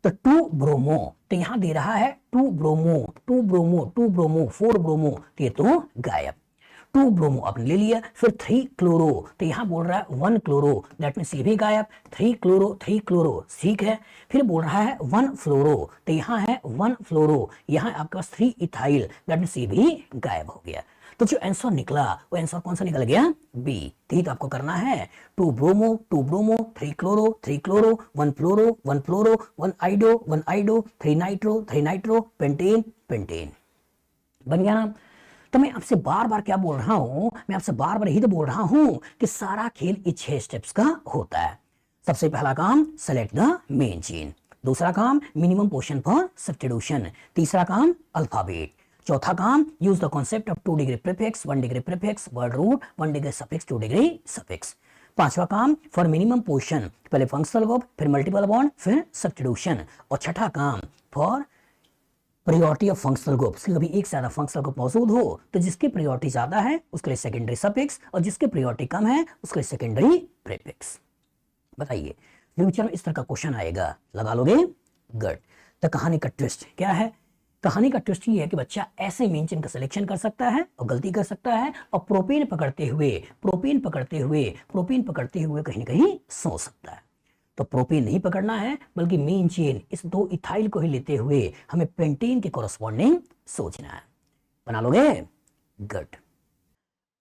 तो 2 ब्रोमो, तो यहां दे रहा है 2 ब्रोमो, 2 ब्रोमो, 2 ब्रोमो, 4 ब्रोमो, तो ये तो गायब। 2 ब्रोमो आपने ले लिया, फिर 3 क्लोरो, तो यहां बोल रहा है 1 क्लोरो, दैट मींस ये भी गायब। 3 क्लोरो, 3 क्लोरो, ठीक है। फिर बोल रहा है 1 फ्लोरो, तो यहां है 1 फ्लोरो, यहां आपके पास 3 इथाइल, दैट मींस ये भी गायब हो गया। तो जो आंसर निकला वो आंसर कौन सा निकल गया, बी। ठीक, आपको करना है 2 ब्रोमो, 2 ब्रोमो, 3 क्लोरो, 3 क्लोरो, 1 फ्लोरो, 1 फ्लोरो, 1 आइडो, 1 आइडो, 3 नाइट्रो, 3 नाइट्रो, पेंटेन, पेंटेन। बन गया ना। तो मैं आपसे बार बार क्या बोल रहा हूं, मैं आपसे बार बार यही तो बोल रहा हूं कि सारा खेल इस 6 स्टेप्स का होता है। सबसे पहला काम सेलेक्ट द मेन चेन, दूसरा काम मिनिमम पोजीशन फॉर सब्स्टिट्यूशन, तीसरा काम अल्फाबेट, चौथा काम use the concept of 2 degree prefix, 1 degree prefix, word root, 1 degree suffix, 2 degree suffix. पांचवा काम फॉर मिनिमम पोजीशन, पहले फंक्शनल ग्रुप, फिर मल्टीपल बॉन्ड, फिर सब्स्टिट्यूशन। और छठा काम for priority of functional group, कभी एक से ज्यादा फंक्शनल ग्रुप मौजूद हो तो जिसकी प्रायोरिटी ज्यादा है उसके लिए सेकेंडरी सफिक्स, और जिसकी प्रायोरिटी कम है उसके लिए सेकेंडरी प्रीफिक्स। बताइए फ्यूचर में इस तरह का क्वेश्चन आएगा, लगा लोगे, गुड। तो कहानी का ट्विस्ट क्या है, कहानी का ट्विस्ट ये है कि बच्चा ऐसे मेन चेन का सिलेक्शन कर सकता है और गलती कर सकता है, और प्रोपेन पकड़ते हुए कहीं ना कहीं सोच सकता है। तो प्रोपेन नहीं पकड़ना है, बल्कि मेन चेन इस 2 इथाइल को ही लेते हुए हमें पेंटेन के कोरस्पॉन्डिंग सोचना है। बना लोगे, गुड।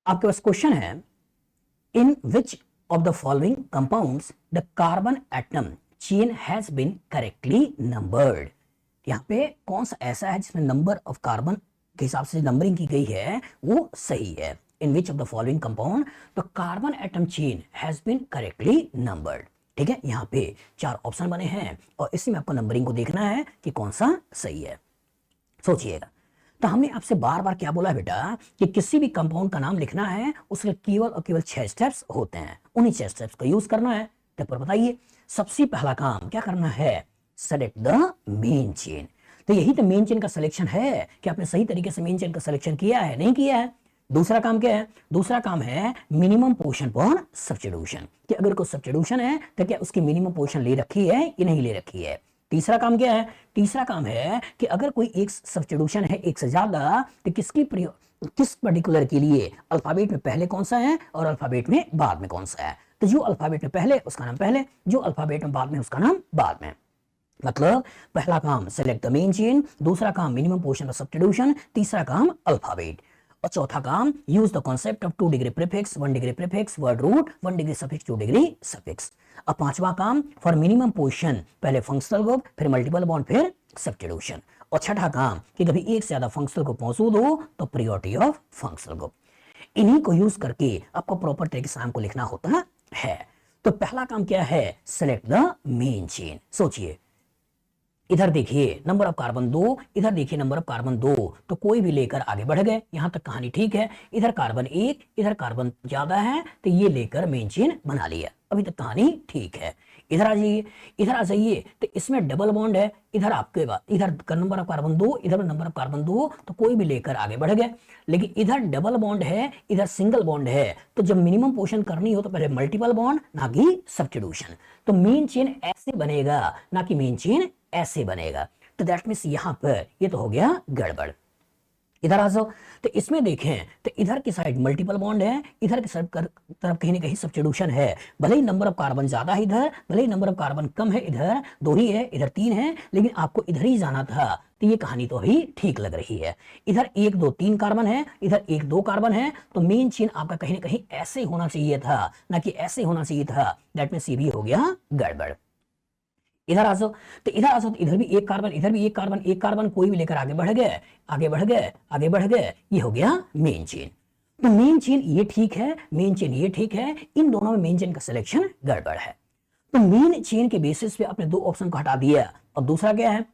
आपके पास क्वेश्चन है, in which of the following compounds the carbon atom chain has been correctly numbered. यहाँ पे कौन सा ऐसा है जिसमें नंबर ऑफ कार्बन के हिसाब से नंबरिंग की गई है वो सही है। In which of the following compound the carbon atom chain has been correctly numbered. ठीक है, यहाँ पे 4 ऑप्शन बने हैं और इसी में आपको नंबरिंग को देखना है कि कौन सा सही है। सोचिएगा, तो हमने आपसे बार बार क्या बोला बेटा कि किसी भी कंपाउंड का नाम लिखना है उसके केवल और केवल 6 स्टेप्स होते हैं, उन्हीं 6 स्टेप्स का यूज करना है। तो पर बताइए सबसे पहला काम क्या करना है, सेलेक्ट द मेन चेन। तो यही तो मेन चेन का सिलेक्शन है कि आपने सही तरीके से मेन चेन का सिलेक्शन किया है, नहीं किया है। दूसरा काम क्या है, दूसरा काम है मिनिमम पोजीशन फॉर सब्स्टिट्यूशन, कि अगर कोई सब्स्टिट्यूशन है तो क्या उसकी मिनिमम पोजीशन ले रखी है या नहीं ले रखी है। तीसरा काम क्या है, तीसरा काम है कि अगर कोई एक सब्स्टिट्यूशन है एक से ज्यादा तो किस पर्टिकुलर के लिए अल्फाबेट में पहले कौन सा है और अल्फाबेट में बाद में कौन सा है। तो जो अल्फाबेट में पहले उसका नाम पहले, जो अल्फाबेट में बाद में उसका नाम बाद में। मतलब पहला काम सेलेक्ट द मेन चेन, दूसरा काम मिनिमम पोजीशन ऑफ सब्स्टिट्यूशन, तीसरा काम अल्फाबेट, और चौथा काम use the concept of 2 degree prefix, 1 degree prefix, word root, 1 degree suffix, 2 degree suffix. अब पांचवा काम फॉर मिनिमम पोजीशन, पहले फंक्शनल ग्रुप, फिर मल्टीपल बॉन्ड, फिर सब्स्टिट्यूशन। और छठा काम कि कभी एक से ज्यादा फंक्शनल ग्रुप मौजूद हो तो प्रायोरिटी ऑफ फंक्शनल ग्रुप। इन्हीं को यूज करके आपको प्रॉपर तरीके से नाम को लिखना होता है। तो पहला काम क्या है, सेलेक्ट द मेन चेन। सोचिए, इधर देखिए नंबर ऑफ कार्बन 2, इधर देखिए नंबर ऑफ कार्बन 2, तो कोई भी लेकर आगे बढ़ गए, यहां तक कहानी ठीक है। इधर कार्बन 1, इधर कार्बन ज्यादा है तो ये लेकर मेन चेन बना लिया, अभी तक कहानी ठीक है। इधर आ जाइए, इधर आ जाइए, तो इसमें डबल बॉन्ड है, इधर आपके बाद इधर नंबर ऑफ कार्बन 2, इधर नंबर ऑफ कार्बन 2, तो कोई भी लेकर आगे बढ़ गए। लेकिन इधर डबल बॉन्ड है, इधर सिंगल बॉन्ड है, तो जब मिनिमम पोजीशन करनी हो तो पहले मल्टीपल बॉन्ड ना कि सब्स्टिट्यूशन। तो मेन चेन ऐसे बनेगा ना कि मेन चेन ऐसे बनेगा। तो दैट मीन्स यहां पर ये तो हो गया गड़बड़। इधर आ जाओ, तो इसमें देखें तो इधर की साइड मल्टीपल बॉन्ड है, इधर की साइड तरफ कहीं ना कहीं सब्स्टिट्यूशन है। भले ही नंबर ऑफ कार्बन ज्यादा है इधर, भले ही नंबर ऑफ कार्बन कम है इधर, 2 ही है इधर 3 है, लेकिन आपको इधर ही जाना था, तो ये कहानी तो अभी ठीक लग रही है। इधर 1 2 3 कार्बन है, इधर 1 2 कार्बन है, तो मेन चेन आपका कहीं ना कहीं ऐसे होना चाहिए था ना कि ऐसे होना चाहिए था। दैट मीन्स ये भी हो गया गड़बड़। इधर आ जाओ, तो इधर आ जाओ, तो इधर भी 1 कार्बन, इधर भी 1 कार्बन, 1 कार्बन कोई भी लेकर आगे बढ़ गए, आगे बढ़ गए, आगे बढ़ गए, ये हो गया मेन चेन। तो मेन चेन ये ठीक है, मेन चेन ये ठीक है, इन दोनों में मेन चेन का सिलेक्शन गड़बड़ है। तो मेन चेन के बेसिस पे आपने 2 ऑप्शन को हटा दिया। अब दूसरा क्या है,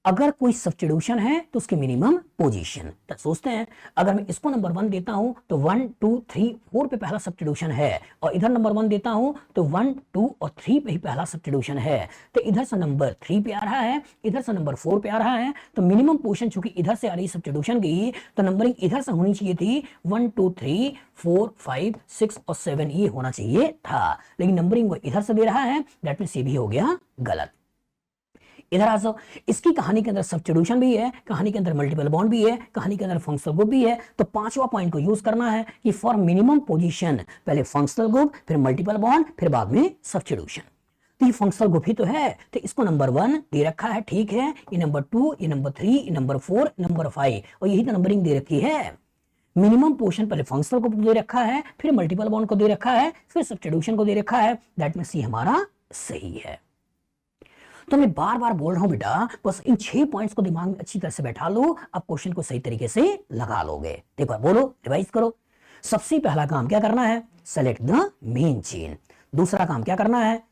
अगर कोई सब्स्टिट्यूशन है तो उसकी मिनिमम पोजीशन। तो सोचते हैं, अगर मैं इसको नंबर 1 देता हूं तो 1 2 3 4 पे पहला सब्स्टिट्यूशन है, और इधर नंबर 1 देता हूं तो 1 2 और 3 पे ही पहला सब्स्टिट्यूशन है। तो इधर से नंबर 3 पे आ रहा है, इधर से नंबर 4 पे आ रहा है, तो मिनिमम पोजीशन चूंकि इधर से आ रही सब्स्टिट्यूशन की, तो नंबरिंग इधर से होनी चाहिए थी 1 2 3 4 5 6 और 7, ये होना चाहिए था, लेकिन नंबरिंग वो इधर से दे रहा है। दैट मीन्स ये भी हो गया गलत। इधर आ जाओ, इसकी कहानी के अंदर सब्स्टिट्यूशन भी है, कहानी के अंदर मल्टीपल बॉन्ड भी है, कहानी के अंदर फंक्शनल ग्रुप भी है। तो 5वां पॉइंट को यूज करना है कि फॉर मिनिमम पोजीशन पहले फंक्शनल ग्रुप, फिर मल्टीपल बॉन्ड, फिर बाद में सब्स्टिट्यूशन। तो ये फंक्शनल ग्रुप ही तो है, तो इसको नंबर 1 दे रखा है, ठीक है, ये नंबर 2, ये नंबर 3, ये नंबर 4, नंबर 5, और यही तो नंबरिंग दे रखी है। मिनिमम पोजीशन पहले फंक्शनल ग्रुप दे रखा है, फिर मल्टीपल बॉन्ड को दे रखा है, फिर सब्स्टिट्यूशन को दे रखा है। दैट मींस ये हमारा सही है। तो मैं बार बार बोल रहा हूं बेटा, बस इन 6 पॉइंट्स को दिमाग में अच्छी तरह से बैठा लो, आप क्वेश्चन को सही तरीके से लगा लोगे। एक बार बोलो, रिवाइज करो। सबसे पहला काम क्या करना है, सेलेक्ट द मेन चेन। दूसरा काम क्या करना है,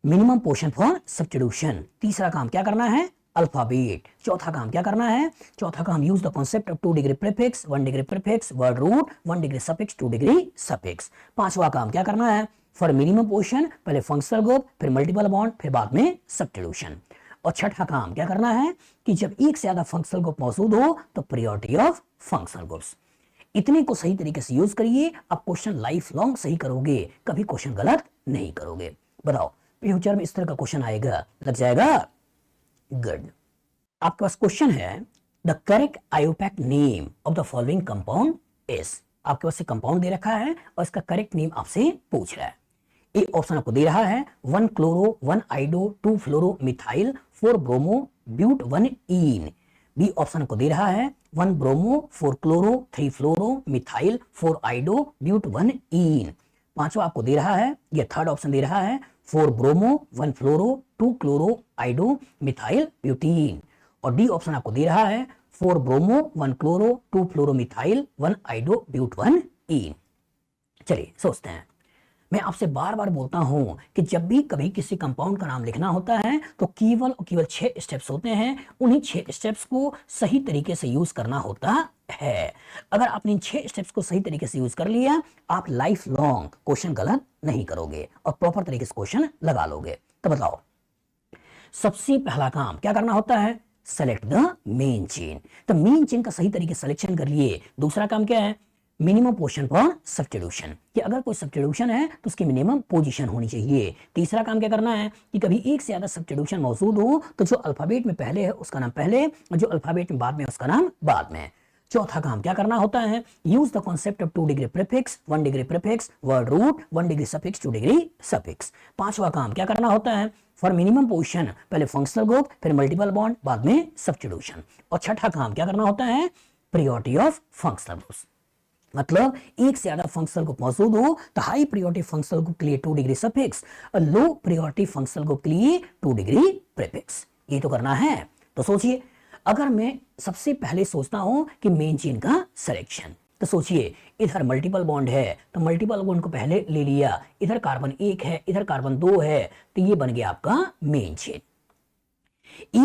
मिनिमम पोजीशन फॉर सब्स्टिट्यूशन। तीसरा काम क्या करना है, अल्फाबेट। चौथा काम क्या करना है, चौथा काम use the concept of 2 degree prefix, 1 degree prefix, word root, 1 degree suffix, 2 degree suffix. पांचवा काम क्या करना है, फॉर मिनिमम पोजीशन पहले फंक्शनल ग्रुप, फिर मल्टीपल बॉन्ड, फिर बाद में सब्स्टिट्यूशन। और छठा काम क्या करना है कि जब एक से ज्यादा फंक्शनल ग्रुप मौजूद हो तो प्रायोरिटी ऑफ फंक्शनल ग्रुप्स। इतने को सही तरीके से यूज करिए, आप क्वेश्चन लाइफ लॉन्ग सही करोगे, कभी क्वेश्चन गलत नहीं करोगे। बताओ, फ्यूचर में इस तरह का क्वेश्चन आएगा, लग जाएगा? गुड। आपके पास क्वेश्चन है, the correct IUPAC name of the following compound is. आपके पास कंपाउंड दे रखा है और इसका करेक्ट नेम आपसे पूछ रहा है। ए ऑप्शन आपको दे रहा है 1 chloro 1 iodo 2 fluoro methyl 4 bromo but 1 ene. B option आपको दे रहा है 1 bromo 4 chloro 3 fluoro methyl 4 iodo but 1 ene. पांचवा आपको दे रहा है, ये थर्ड ऑप्शन दे रहा है 4 bromo 1 fluoro 2 chloro iodo methyl butene. और डी ऑप्शन आपको दे रहा है 4 bromo 1 chloro 2 fluoro methyl 1 iodo but 1 ene. चलिए सोचते हैं। मैं आपसे बार बार बोलता हूं कि जब भी कभी किसी कंपाउंड का नाम लिखना होता है तो केवल 6 स्टेप्स होते हैं, उन्हीं 6 स्टेप्स को सही तरीके से यूज करना होता है। अगर आपने इन 6 स्टेप्स को सही तरीके से यूज कर लिया, आप लाइफ लॉन्ग क्वेश्चन गलत नहीं करोगे और प्रॉपर तरीके से क्वेश्चन लगा लोगे। तो बताओ, सबसे पहला काम क्या करना होता है, सेलेक्ट द मेन चेन। तो मेन चेन का सही तरीके से सिलेक्शन कर लिए। दूसरा काम क्या है, मिनिमम पोजीशन फॉर सब्स्टिट्यूशन, कि अगर कोई सब्स्टिट्यूशन है तो उसकी मिनिमम पोजीशन होनी चाहिए। तीसरा काम क्या करना है कि कभी एक से ज्यादा सब्स्टिट्यूशन मौजूद हो तो जो अल्फाबेट में पहले है उसका नाम पहले, और जो अल्फाबेट में बाद में उसका नाम बाद में। चौथा काम क्या करना होता है, use the concept of 2 degree prefix, 1 degree prefix, word root, 1 degree suffix, 2 degree suffix. पांचवा काम क्या करना होता है, फॉर मिनिमम पोजीशन पहले फंक्शनल ग्रुप, फिर मल्टीपल बॉन्ड, बाद में सब्स्टिट्यूशन। और छठा काम क्या करना होता है, प्रायोरिटी ऑफ फंक्शनल ग्रुप्स। मतलब एक से ज्यादा फंक्शनल ग्रुप मौजूद हो तो हाई प्रायोरिटी फंक्शनल ग्रुप के लिए 2 डिग्री सफिक्स और लो प्रायोरिटी फंक्शनल ग्रुप के लिए 2 डिग्री प्रीफिक्स। ये तो करना है। तो सोचिए, अगर मैं सबसे पहले सोचता हूं कि मेन चेन का सिलेक्शन, तो सोचिए इधर मल्टीपल बॉन्ड है तो मल्टीपल बॉन्ड को पहले ले लिया, इधर कार्बन 1 है, इधर कार्बन 2 है, तो ये बन गया आपका मेन चेन।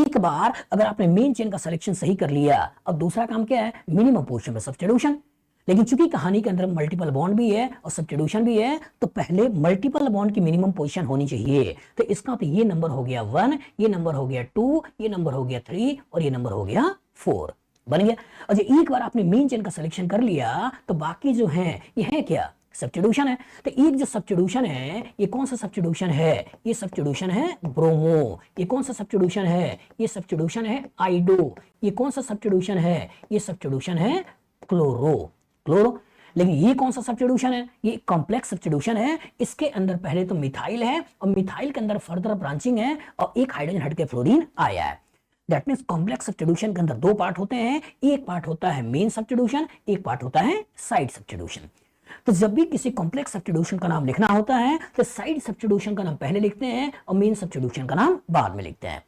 एक बार अगर आपने मेन चेन का सिलेक्शन सही कर लिया, अब दूसरा काम क्या है, मिनिमम पोजीशन पर सब्स्टिट्यूशन। लेकिन चूंकि कहानी के अंदर मल्टीपल बॉन्ड भी है और सब्स्टिट्यूशन भी है, तो पहले मल्टीपल बॉन्ड की मिनिमम पोजीशन होनी चाहिए। तो इसका तो ये नंबर हो गया 1, ये नंबर हो गया 2, ये नंबर हो गया 3 और ये नंबर हो गया 4। बन गया। और जब एक बार आपने मेन चेन का सिलेक्शन कर लिया तो बाकी जो है ये है क्या, सब्स्टिट्यूशन है। तो एक जो सब्स्टिट्यूशन है, ये कौन सा सब्स्टिट्यूशन है, ये सब्स्टिट्यूशन है ब्रोमो। ये कौन सा सब्स्टिट्यूशन है, ये सब्स्टिट्यूशन है आइडो। ये कौन सा सब्स्टिट्यूशन है, ये सब्स्टिट्यूशन है क्लोरो। क्लोरो। लेकिन ये कौन सा सब्स्टिट्यूशन है, ये कॉम्प्लेक्स सब्स्टिट्यूशन है। इसके अंदर पहले तो मिथाइल है और मिथाइल के अंदर फर्दर ब्रांचिंग है और एक हाइड्रोजन हट के फ्लोरीन आया है। दैट मींस कॉम्प्लेक्स सब्स्टिट्यूशन के अंदर दो पार्ट होते हैं, एक पार्ट होता है मेन सब्स्टिट्यूशन, एक पार्ट होता है साइड सब्स्टिट्यूशन। तो जब भी किसी कॉम्प्लेक्स सब्स्टिट्यूशन का नाम लिखना होता है तो साइड सब्स्टिट्यूशन का नाम पहले लिखते हैं और मेन सब्स्टिट्यूशन का नाम बाद में लिखते हैं।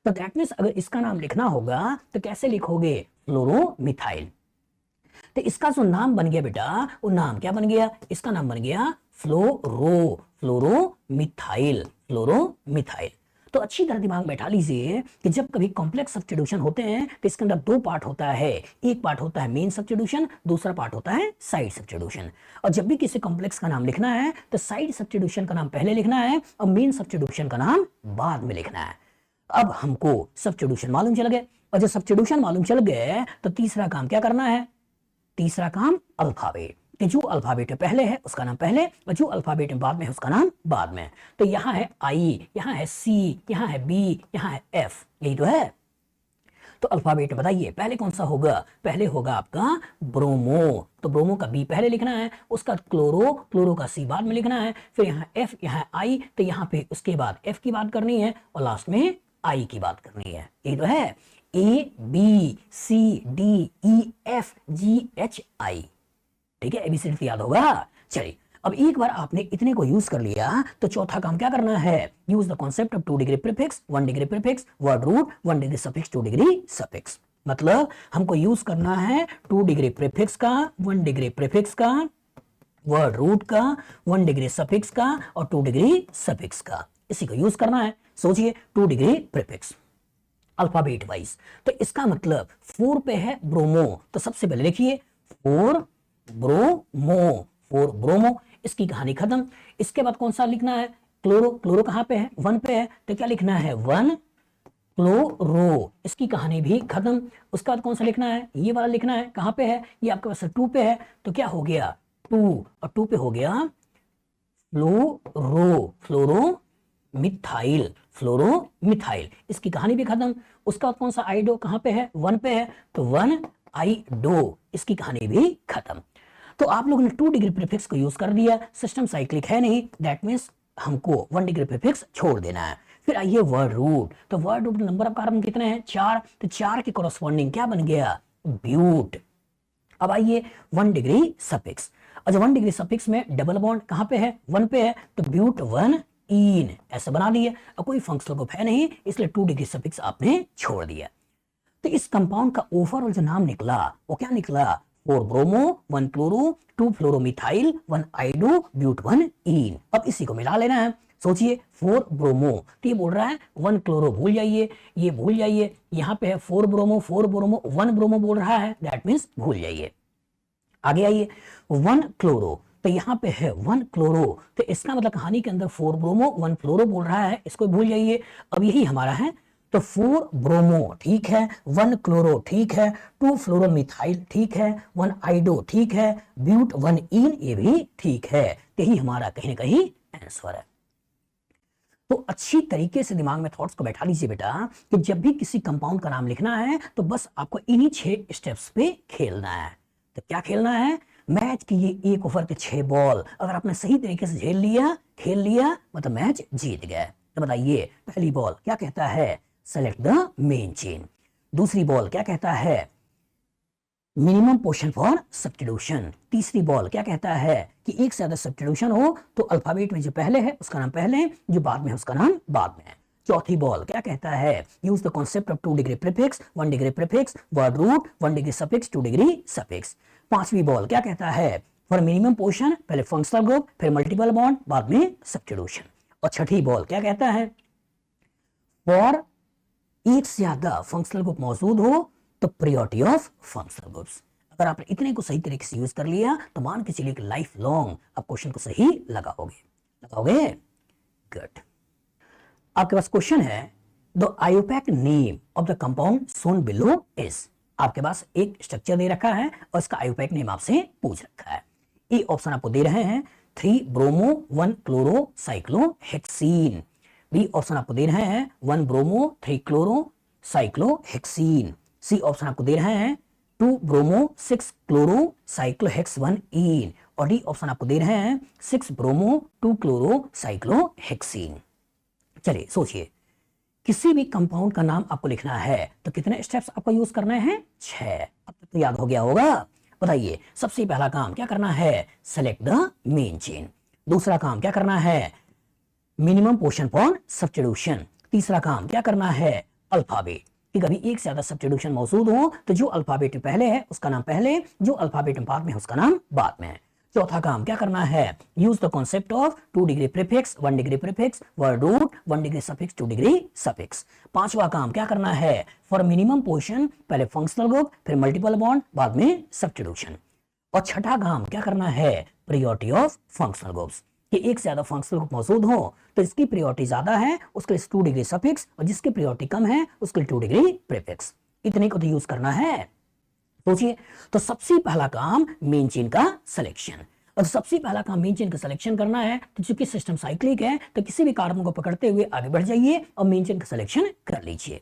तो दैट मींस अगर इसका नाम लिखना होगा तो कैसे लिखोगे, फ्लोरोमिथाइल। तो इसका जो नाम बन गया बेटा, वो नाम क्या बन गया, इसका नाम बन गया फ्लोरोमिथाइल। फ्लोरोमिथाइल। तो अच्छी तरह दिमाग बैठा लीजिए कि जब कभी कॉम्प्लेक्स सब्स्टिट्यूशन होते हैं तो इसके अंदर दो पार्ट होता है, एक पार्ट होता है मेन सब्स्टिट्यूशन, दूसरा पार्ट होता है साइड सब्स्टिट्यूशन। और जब भी किसी कॉम्प्लेक्स का नाम लिखना है तो साइड सब्स्टिट्यूशन का नाम पहले लिखना है और मेन सब्स्टिट्यूशन का नाम बाद में लिखना है। अब हमको सब्स्टिट्यूशन मालूम चल गए, और जब सब्स्टिट्यूशन मालूम चल गए तो तीसरा काम क्या करना है, तीसरा काम अल्फाबेट। कि जो अल्फाबेट पहले है उसका नाम पहले और जो अल्फाबेट बाद में है उसका नाम बाद में। तो यहाँ है आई, यहाँ है सी, यहाँ है बी, यहाँ है एफ, यही तो है। तो अल्फाबेट बताइए पहले कौन सा होगा, पहले होगा आपका ब्रोमो। तो ब्रोमो का बी पहले लिखना है, उसका क्लोरो, क्लोरो का सी बाद में लिखना है, फिर यहाँ एफ, यहाँ आई, तो यहाँ पे उसके बाद एफ की बात करनी है और लास्ट में आई की बात करनी है, यही तो है। A B C D E F G H I, ठीक है, एबीसीडी याद होगा। चलिए अब एक बार आपने इतने को यूज कर लिया तो चौथा काम क्या करना है, use the concept of 2 degree prefix, 1 degree prefix, word root, 1 degree suffix, 2 degree suffix. मतलब हमको यूज करना है 2 डिग्री प्रीफिक्स का, 1 डिग्री प्रीफिक्स का, वर्ड रूट का, 1 डिग्री सफिक्स का और 2 डिग्री सफिक्स का, इसी को यूज करना है। सोचिए 2 डिग्री प्रीफिक्स अल्फाबेट वाइज, तो इसका मतलब 4 पे है ब्रोमो, तो सबसे पहले लिखिए 4 ब्रोमो, 4 ब्रोमो, इसकी कहानी खत्म। इसके बाद कौन सा लिखना है, क्लोरो, क्लोरो कहां पे है, 1 पे है, तो क्या लिखना है 1 क्लोरो, इसकी कहानी भी खत्म। उसके बाद कौन सा लिखना है, ये वाला लिखना है, कहां पे है, ये आपके पास 2 पे है, तो क्या हो गया 2 और 2 पे हो गया फ्लोरो, फ्लोरो मिथाइल, फ्लोरोमिथाइल, इसकी कहानी भी खत्म। उसका कौन सा आइडो कहां पे है, 1 पे है, तो 1 आइडो, इसकी कहानी भी खत्म। तो आप लोगों ने 2 डिग्री प्रीफिक्स को यूज कर दिया, सिस्टम साइक्लिक है नहीं, दैट मींस हमको 1 डिग्री प्रीफिक्स छोड़ देना है। फिर आइए वर्ड रूट, तो word root number of carbon कितने हैं 4, तो 4 के कॉरस्पॉन्डिंग क्या बन गया ब्यूट। अब आइए 1 डिग्री सफिक्स, अच्छा 1 डिग्री सफिक्स में डबल बॉन्ड कहां पे है, 1 पे है, तो ब्यूट 1 इन, ऐसे बना दिए। अब कोई फंक्शनल ग्रुप है नहीं, इसलिए 2 डिग्री सफिक्स आपने छोड़ दिया। तो इस कंपाउंड का ओवरऑल जो नाम निकला वो क्या निकला, 4 ब्रोमो, 1 क्लोरो, 2 फ्लोरोमिथाइल, 1 आइडो, ब्यूट 1 इन। अब इसी को मिला लेना है। सोचिए 4 ब्रोमो, तो ये बोल रहा है 1 क्लोरो भूल जाइए, ये भूल जाइए, यहाँ पे है 4 ब्रोमो, 4 ब्रोमो, 1 ब्रोमो बोल रहा है, दैट मीन्स भूल जाइए। आगे आइए 1 क्लोरो, तो यहाँ पे है 1 क्लोरो, तो इसका मतलब कहानी के अंदर 4 ब्रोमो 1 फ्लोरो बोल रहा है, इसको भूल जाइए। अब यही हमारा है, तो 4 ब्रोमो ठीक है, 1 क्लोरो ठीक है, 2 फ्लोरोमिथाइल ठीक है, 1 आइडो ठीक है, ब्यूट 1 इन ये भी ठीक है। यही हमारा कहीं ना कहीं आंसर है। तो अच्छी तरीके से दिमाग में थॉट्स को बैठा लीजिए बेटा कि जब भी किसी कंपाउंड का नाम लिखना है तो बस आपको इन्हीं 6 स्टेप्स पे खेलना है। तो क्या खेलना है, मैच की ये 1 ओवर के 6 बॉल अगर आपने सही तरीके से झेल लिया, खेल लिया, मतलब मैच जीत गए। तो बताइए पहली बॉल क्या कहता है, सेलेक्ट द मेन चेन। दूसरी बॉल क्या कहता है, मिनिमम पोजीशन फॉर सब्स्टिट्यूशन। तीसरी बॉल क्या कहता है कि एक से ज्यादा सब्स्टिट्यूशन हो तो अल्फाबेट में जो पहले है उसका नाम पहले, जो बाद में है उसका नाम बाद में है। चौथी बॉल क्या कहता है, use the concept of 2 degree prefix, 1 degree prefix, word root, 1 degree suffix, 2 degree suffix. पांचवी बॉल क्या कहता है, फॉर मिनिमम पोजीशन पहले फंक्शनल ग्रुप, फिर मल्टीपल बॉन्ड, बाद में सब्स्टिट्यूशन। और छठी बॉल क्या कहता है, फॉर एक से ज्यादा फंक्शनल ग्रुप मौजूद हो तो प्रायोरिटी ऑफ फंक्शनल ग्रुप्स। अगर आपने इतने को सही तरीके से यूज कर लिया तो मान के चलिए कि लाइफ लॉन्ग आप क्वेश्चन को सही लगाओगे। गुड। आपके पास क्वेश्चन है the IUPAC name of the compound shown below is. आपके पास एक स्ट्रक्चर दे रखा है और इसका आयोपैक नेम आपसे पूछ रखा है। ए ऑप्शन आपको दे रहे हैं 3 bromo 1 chloro cyclohexene. B option आपको दे रहे हैं 1 bromo 3 chloro cyclohexene. C option आपको दे रहे हैं 2 ब्रोमो 6 क्लोरो साइक्लोहेक्स1 और डी ऑप्शन आपको दे रहे हैं 6 ब्रोमो 2 क्लोरो साइक्लोहेक्सीन। चलिए सोचिए, किसी भी कंपाउंड का नाम आपको लिखना है तो कितने स्टेप्स आपको यूज करने हैं? 6। अब तक तो याद हो गया होगा। बताइए, सबसे पहला काम क्या करना है? Select the main chain. दूसरा काम क्या करना है? Minimum portion for substitution. तीसरा काम क्या करना है? अल्फाबेट। कि कभी एक से ज्यादा सब्स्टिट्यूशन मौजूद हो तो जो अल्फाबेट पहले है उसका नाम पहले, जो अल्फाबेट बाद में है उसका नाम बाद में है। चौथा काम क्या करना है? Use the concept of 2 degree prefix 1 degree prefix word root 1 degree suffix 2 degree suffix. पांचवा काम क्या करना है? फॉर मिनिमम पोर्शन पहले फंक्शनल ग्रुप फिर मल्टीपल बॉन्ड बाद में सब्स्टिट्यूशन। और छठा काम क्या करना है? Priority of functional groups. कि एक से ज्यादा फंक्शनल ग्रुप मौजूद हो तो इसकी प्रायोरिटी ज्यादा है उसके लिए 2 डिग्री सफिक्स और जिसकी प्रायोरिटी कम है उसके लिए 2 डिग्री प्रीफिक्स। इतने को तो यूज करना है। सोचिए, तो सबसे पहला काम मेन चेन का सिलेक्शन। और सबसे पहला काम मेन चेन का सिलेक्शन करना है तो चूंकि सिस्टम साइक्लिक है तो किसी भी कार्बन को पकड़ते हुए आगे बढ़ जाइए और मेन चेन का सिलेक्शन कर लीजिए।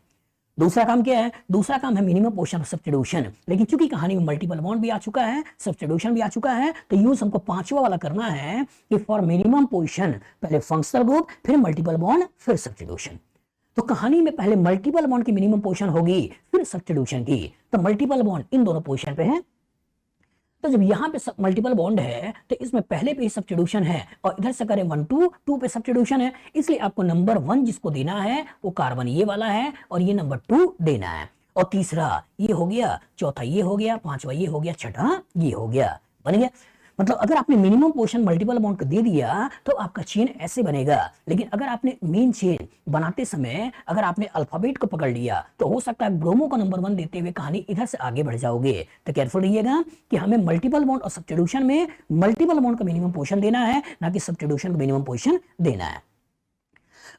दूसरा काम क्या है? दूसरा काम है मिनिमम पोर्शन ऑफ सब्स्टिट्यूशन। लेकिन चूंकि कहानी में मल्टीपल बॉन्ड भी आ चुका है, सब्स्टिट्यूशन भी आ चुका है, तो यूज हमको पांचवा वाला करना है कि फॉर मिनिमम पोर्शन पहले फंक्शनल ग्रुप फिर मल्टीपल बॉन्ड फिर सब्स्टिट्यूशन। तो कहानी में पहले मल्टीपल बॉन्ड की मिनिमम पोजीशन होगी फिर सब्स्टिट्यूशन की। तो मल्टीपल बॉन्ड इन दोनों पोजीशन पे है। तो जब यहां पे मल्टीपल बॉन्ड है तो इसमें पहले पे ही सब्स्टिट्यूशन है और इधर से करें 1 2 2 पे सब्स्टिट्यूशन है, इसलिए आपको नंबर 1 जिसको देना है वो कार्बन ये वाला है और ये नंबर 2 देना है। और तीसरा ये हो गया, चौथा ये हो गया, पांचवा ये हो गया, छठा ये हो गया। बन गया। मतलब अगर आपने मिनिमम पोर्शन मल्टीपल बॉन्ड को दे दिया तो आपका चेन ऐसे बनेगा। लेकिन अगर आपने मेन चेन बनाते समय अगर आपने अल्फाबेट को पकड़ लिया तो हो सकता है ब्रोमो को नंबर 1 देते हुए कहानी इधर से आगे बढ़ जाओगे। तो केयरफुल रहिएगा कि हमें मल्टीपल बॉन्ड और सब्स्टिट्यूशन में मल्टीपल बॉन्ड का मिनिमम पोर्शन देना है, ना कि सब्स्टिट्यूशन का मिनिमम पोर्शन देना है।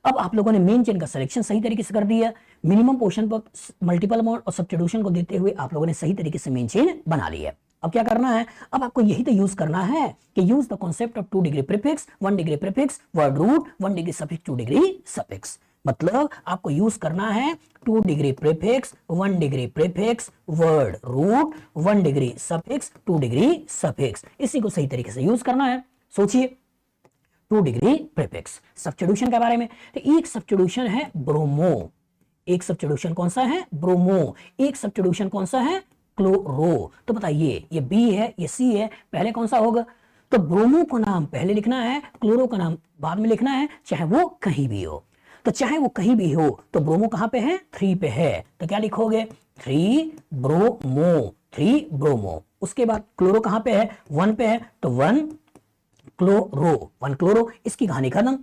अब आप लोगों ने मेन चेन का सिलेक्शन सही तरीके से कर दिया, मिनिमम पोर्शन पर मल्टीपल बॉन्ड और सब्स्टिट्यूशन को देते हुए आप लोगों ने सही तरीके से मेन चेन बना लिया। अब क्या करना है? अब आपको यही तो यूज करना है कि use the concept of 2 degree prefix 1 degree prefix word root 1 degree suffix 2 degree suffix. मतलब आपको यूज करना है 2 degree prefix 1 degree prefix word root 1 degree suffix 2 degree suffix. इसी को सही तरीके से यूज करना है। सोचिए, 2 डिग्री प्रीफिक्स सब्स्टिट्यूशन के बारे में, तो एक सब्स्टिट्यूशन है ब्रोमो, एक सब्स्टिट्यूशन कौन सा है? ब्रोमो। एक सब्स्टिट्यूशन कौन सा है? क्लोरो। तो बताइए, ये बी है ये सी है, पहले कौन सा होगा? तो ब्रोमो का नाम पहले लिखना है, क्लोरो का नाम बाद में लिखना है, चाहे वो कहीं भी हो। तो चाहे वो कहीं भी हो तो ब्रोमो कहां पे है? 3 पे है, तो क्या लिखोगे? 3 ब्रोमो, 3 ब्रोमो। उसके बाद क्लोरो कहां पे है? 1 पे है, तो 1 क्लोरो, 1 क्लोरो। इसकी कहानी खत्म।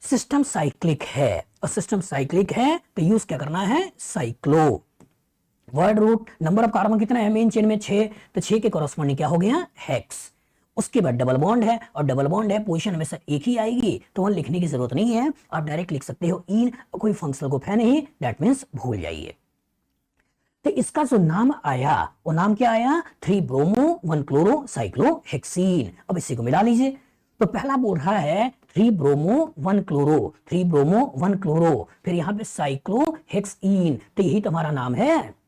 सिस्टम साइक्लिक है और सिस्टम साइक्लिक है तो यूज क्या करना है? Cyclo. Word root number of carbon कितना है मेन चेन में? 6, तो 6 के कॉरस्पॉन्डिंग क्या हो गया? हेक्स। उसके बाद डबल बॉन्ड है और डबल बॉन्ड है पोजीशन हमेशा एक ही आएगी तो वहां लिखने की जरूरत नहीं है, आप डायरेक्ट लिख सकते हो इन, कोई फंक्शनल ग्रुप है नहीं, दैट मींस भूल जाइए। तो इसका जो नाम आया वो नाम क्या आया? 3 ब्रोमो 1 क्लोरो साइक्लोहेक्सीन। अब इसी को मिला लीजिए। तो पहला बोल रहा है 3 ब्रोमो 1 क्लोरो, 3 ब्रोमो 1 क्लोरो, फिर यहां पे साइक्लोहेक्सीन, तो यही तुम्हारा नाम है।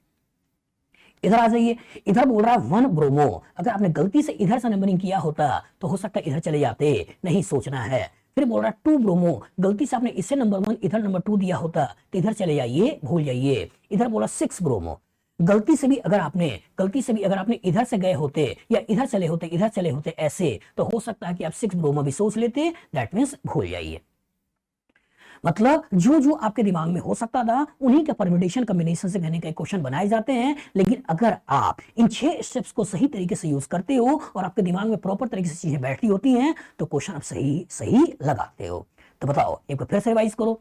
इधर आ जाइए, इधर बोल रहा है 1 ब्रोमो। अगर आपने गलती से इधर से नंबरिंग किया होता तो हो सकता है इधर चले जाते, नहीं सोचना है। फिर बोल रहा है 2 ब्रोमो, गलती से आपने इससे नंबर 1 इधर नंबर 2 दिया होता तो इधर चले जाइए, भूल जाइए। इधर बोला 6 ब्रोमो, गलती से भी अगर आपने इधर से गए होते या इधर चले होते ऐसे, तो हो सकता है कि आप 6 ब्रोमो भी सोच लेते, दैट मींस भूल जाइए। मतलब जो जो आपके दिमाग में हो सकता था उन्हीं के परम्यूटेशन कॉम्बिनेशन से कहने के क्वेश्चन बनाए जाते हैं। लेकिन अगर आप इन 6 स्टेप्स को सही तरीके से यूज करते हो और आपके दिमाग में प्रॉपर तरीके से चीजें बैठती होती हैं तो क्वेश्चन आप सही लगाते हो। तो बताओ, एक बार फिर से रिवाइज करो।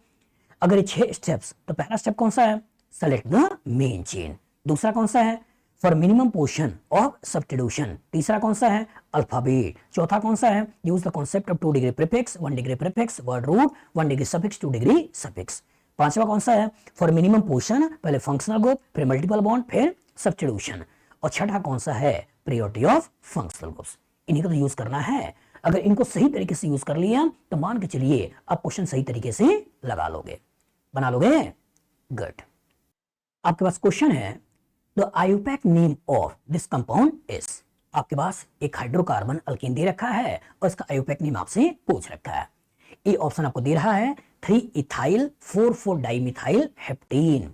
अगर ये 6 स्टेप्स, तो पहला स्टेप कौन सा है? Select the main chain. दूसरा कौन सा है? For minimum portion of substitution. तीसरा कौन सा है? अल्फाबेट। चौथा कौन सा है? Use the concept of 2 degree prefix, 1 degree prefix, word root, 1 degree suffix, 2 degree suffix. पांचवा कौन सा है? फॉर मिनिमम पोर्शन, पहले फंक्शनल ग्रुप, फिर मल्टीपल बॉन्ड, फिर सब्स्टिट्यूशन। और छठा कौन सा है? Priority of functional groups. इन्हीं को तो यूज करना है। अगर इनको सही तरीके से यूज कर लिया तो मान के चलिए आप क्वेश्चन सही तरीके से लगा लोगे, बना लोगे। गुड। आपके पास क्वेश्चन है, the IUPAC name of this compound is. आपके पास एक हाइड्रोकार्बन अल्कीन दे रखा है और इसका आयुपैक नेम आपसे पूछ रखा है। ए ऑप्शन आपको दे रहा है 3 ethyl 4,4 dimethyl heptane.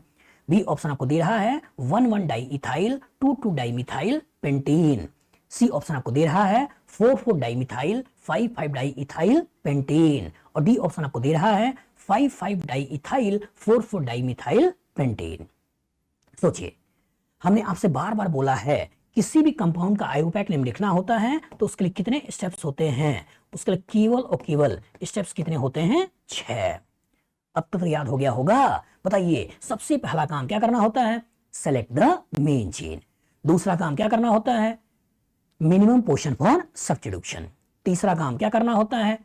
B option आपको दे रहा है 1,1 di ethyl 2,2 dimethyl pentane. C option आपको दे रहा है 4,4 डाइमिथाइल 5,5 डाई इथाइल पेंटेन। और डी ऑप्शन आपको दे रहा है 5,5 डाई इथाइल 4,4 डाइमिथाइल पेंटेन। सोचिए, हमने आपसे बार बार बोला है किसी भी कंपाउंड का आयुपैक नेम लिखना होता है तो उसके लिए कितने स्टेप्स होते हैं? उसके लिए केवल और केवल स्टेप्स कितने होते हैं? 6। अब तक तो याद हो गया होगा। बताइए, सबसे पहला काम क्या करना होता है? Select the main chain. दूसरा काम क्या करना होता है? Minimum portion for substitution. तीसरा काम क्या करना होता है?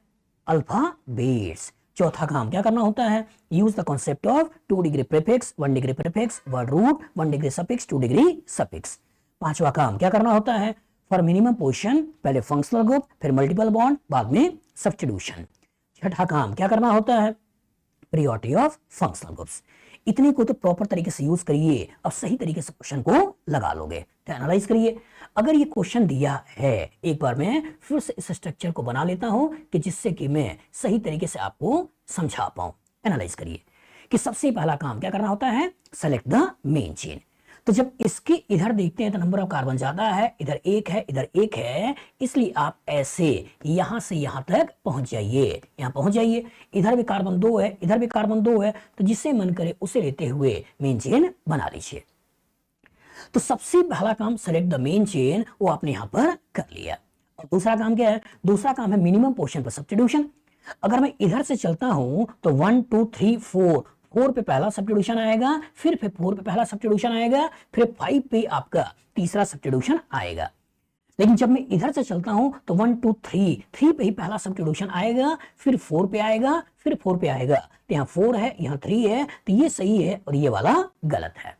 अल्फाबेट्स। चौथा काम क्या करना होता है? Use the concept of 2 degree prefix, 1 degree prefix, word root, 1 degree suffix, 2 degree suffix. पांचवा काम क्या करना होता है? फॉर मिनिमम पोर्शन, पहले फंक्शनल ग्रुप, फिर मल्टीपल बॉन्ड, बाद में सब्स्टिट्यूशन। छठा काम क्या करना होता है? Priority of functional groups. इतने को तो प्रॉपर तरीके से यूज करिए, अब सही तरीके से क्वेश्चन को लगा लोगे। तो एनालाइज करिए। अगर ये क्वेश्चन दिया है, एक बार मैं फिर से इस स्ट्रक्चर को बना लेता हूं कि जिससे कि मैं सही तरीके से आपको समझा पाऊं। एनालाइज करिए कि सबसे पहला काम क्या करना होता है? Select the main chain. तो जब इसके इधर देखते हैं तो नंबर ऑफ कार्बन ज्यादा है, इधर एक है, इधर एक है, इसलिए आप ऐसे यहां से यहां तक पहुंच जाइए, यहां पहुंच जाइए। इधर भी कार्बन 2 है, इधर भी कार्बन 2 है, तो जिसे मन करे उसे लेते हुए मेन चेन बना लीजिए। तो सबसे पहला काम सेलेक्ट द मेन चेन, वो आपने यहां पर कर लिया। और दूसरा काम क्या है? दूसरा काम है मिनिमम पोर्शन पर सब्स्टिट्यूशन। अगर मैं इधर से चलता हूं तो 1 2 3 4 पे पहला सब्स्टिट्यूशन आएगा, फिर 4 पे पहला सब्स्टिट्यूशन आएगा, फिर 5 पे आपका तीसरा सब्स्टिट्यूशन आएगा। लेकिन जब मैं इधर से चलता हूं तो 1 2 3 पे ही पहला सब्स्टिट्यूशन आएगा, फिर 4 पे आएगा, फिर 4 पे आएगा। तो यहाँ 4 है, यहाँ 3 है, तो ये सही है और ये वाला गलत है।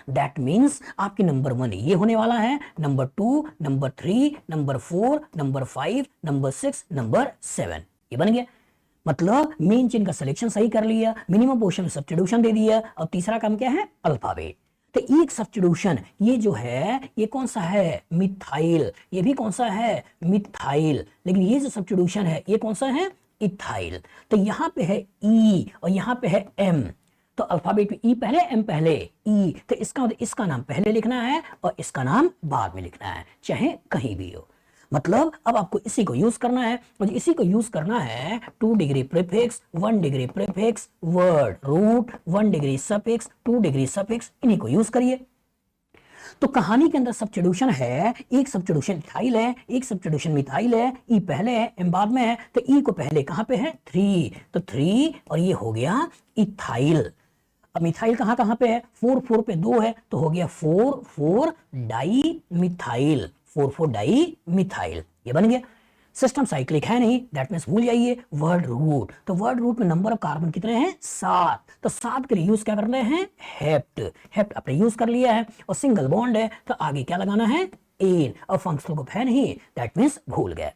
दैट मीन्स आपके नंबर 1 ये होने वाला है, number 2, number 3, number 4, number 5, number 6, number 7 ये बन गया। मतलब मेन चेन का सिलेक्शन सही कर लिया, मिनिमम पोर्शन में सब्स्टिट्यूशन दे दिया, और तीसरा काम क्या है? अल्फाबेट। तो एक सब्स्टिट्यूशन ये जो है ये कौन सा है? मिथाइल। ये भी कौन सा है? मिथाइल। लेकिन ये जो सब्स्टिट्यूशन है ये कौन सा है? इथाइल। तो यहां पे है ई और यहां पे है एम। तो अल्फाबेट में ई पहले एम पहले, ई, तो इसका नाम पहले लिखना है और इसका नाम बाद में लिखना है, चाहे कहीं भी हो। मतलब अब आपको इसी को यूज करना है, और इसी को यूज करना है 2 degree prefix, 1 degree prefix, word root, 1 degree suffix, 2 degree suffix, इन्हीं को यूज करिए। तो कहानी के अंदर सब्स्टिट्यूशन है, एक सब्स्टिट्यूशन इथाइल है, एक सब्स्टिट्यूशन मिथाइल है, ई पहले है एम बाद में है, तो ई को पहले कहां पे है? 3, तो 3 और ये हो गया इथाइल। अब मिथाइल कहां कहां पे है? 4 पे 2 है, तो हो गया 4 डाई मिथाइल, 4 डाई मिथाइल, ये बन गया। सिस्टम साइक्लिक है नहीं, दैट मींस भूल जाइए। वर्ड रूट, तो वर्ड रूट में नंबर ऑफ कार्बन कितने हैं? 7, तो 7 के लिए यूज क्या कर रहे हैं? हेप्ट। हेप्ट आपने यूज कर लिया है, और सिंगल बॉन्ड है तो आगे क्या लगाना है? एन। और फंक्शनल ग्रुप है नहीं, दैट मींस भूल गए।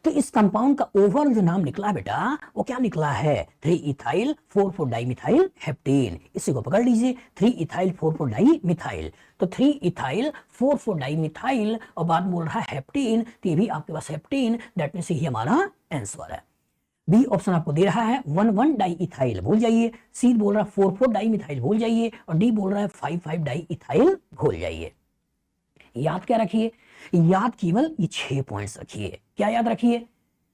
तो इस कंपाउंड का ओवरऑल जो नाम निकला बेटा वो क्या निकला है? 3 इथाइल 4 डाइमिथाइल हेप्टेन। इसी को पकड़ लीजिए, 3 इथाइल 4 डाइमिथाइल। तो 3 इथाइल 4 डाइमिथाइल और बाद में बोल रहा है हेप्टेन, तो ये भी आपके पास हेप्टेन, दैट मींस ही हमारा आंसर है। बी ऑप्शन आपको दे रहा है 1 डाई इथाइल, भूल जाइए। सी बोल रहा है 4 डाइमिथाइल, भूल जाइए। और डी बोल रहा है 5 डाई इथाइल, भूल जाइए। याद क्या रखिए? याद केवल ये 6 पॉइंट्स रखिए। क्या याद रखिए?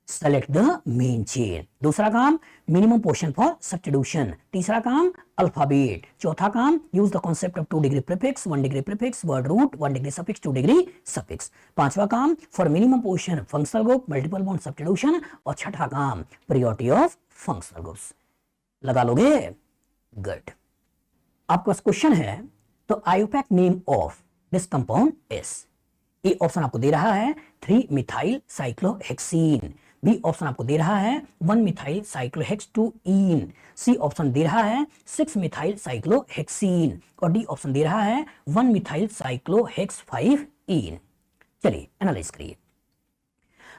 Select the main chain. दूसरा काम मिनिमम पोर्शन फॉर सब्स्टिट्यूशन। तीसरा काम अल्फाबेट। चौथा काम use the concept of 2 degree prefix, 1 degree prefix, word root, 1 degree suffix, 2 degree suffix. पांचवा काम for minimum portion functional group, multiple bond substitution. और छठा काम प्रायोरिटी ऑफ फंक्शनल ग्रुप्स। लगा लोगे? गुड। आपके पास क्वेश्चन है, तो IUPAC name of this compound is, A option आपको दे रहा है 3 मिथाइल साइक्लोहेक्सीन, बी ऑप्शन आपको दे रहा है 1 मिथाइल साइक्लोहेक्स-2-ईन, सी ऑप्शन दे रहा है 6 मिथाइल साइक्लोहेक्सीन और डी ऑप्शन दे रहा है 1 मिथाइल साइक्लोहेक्स-5-ईन। चलिए एनालाइज करिए।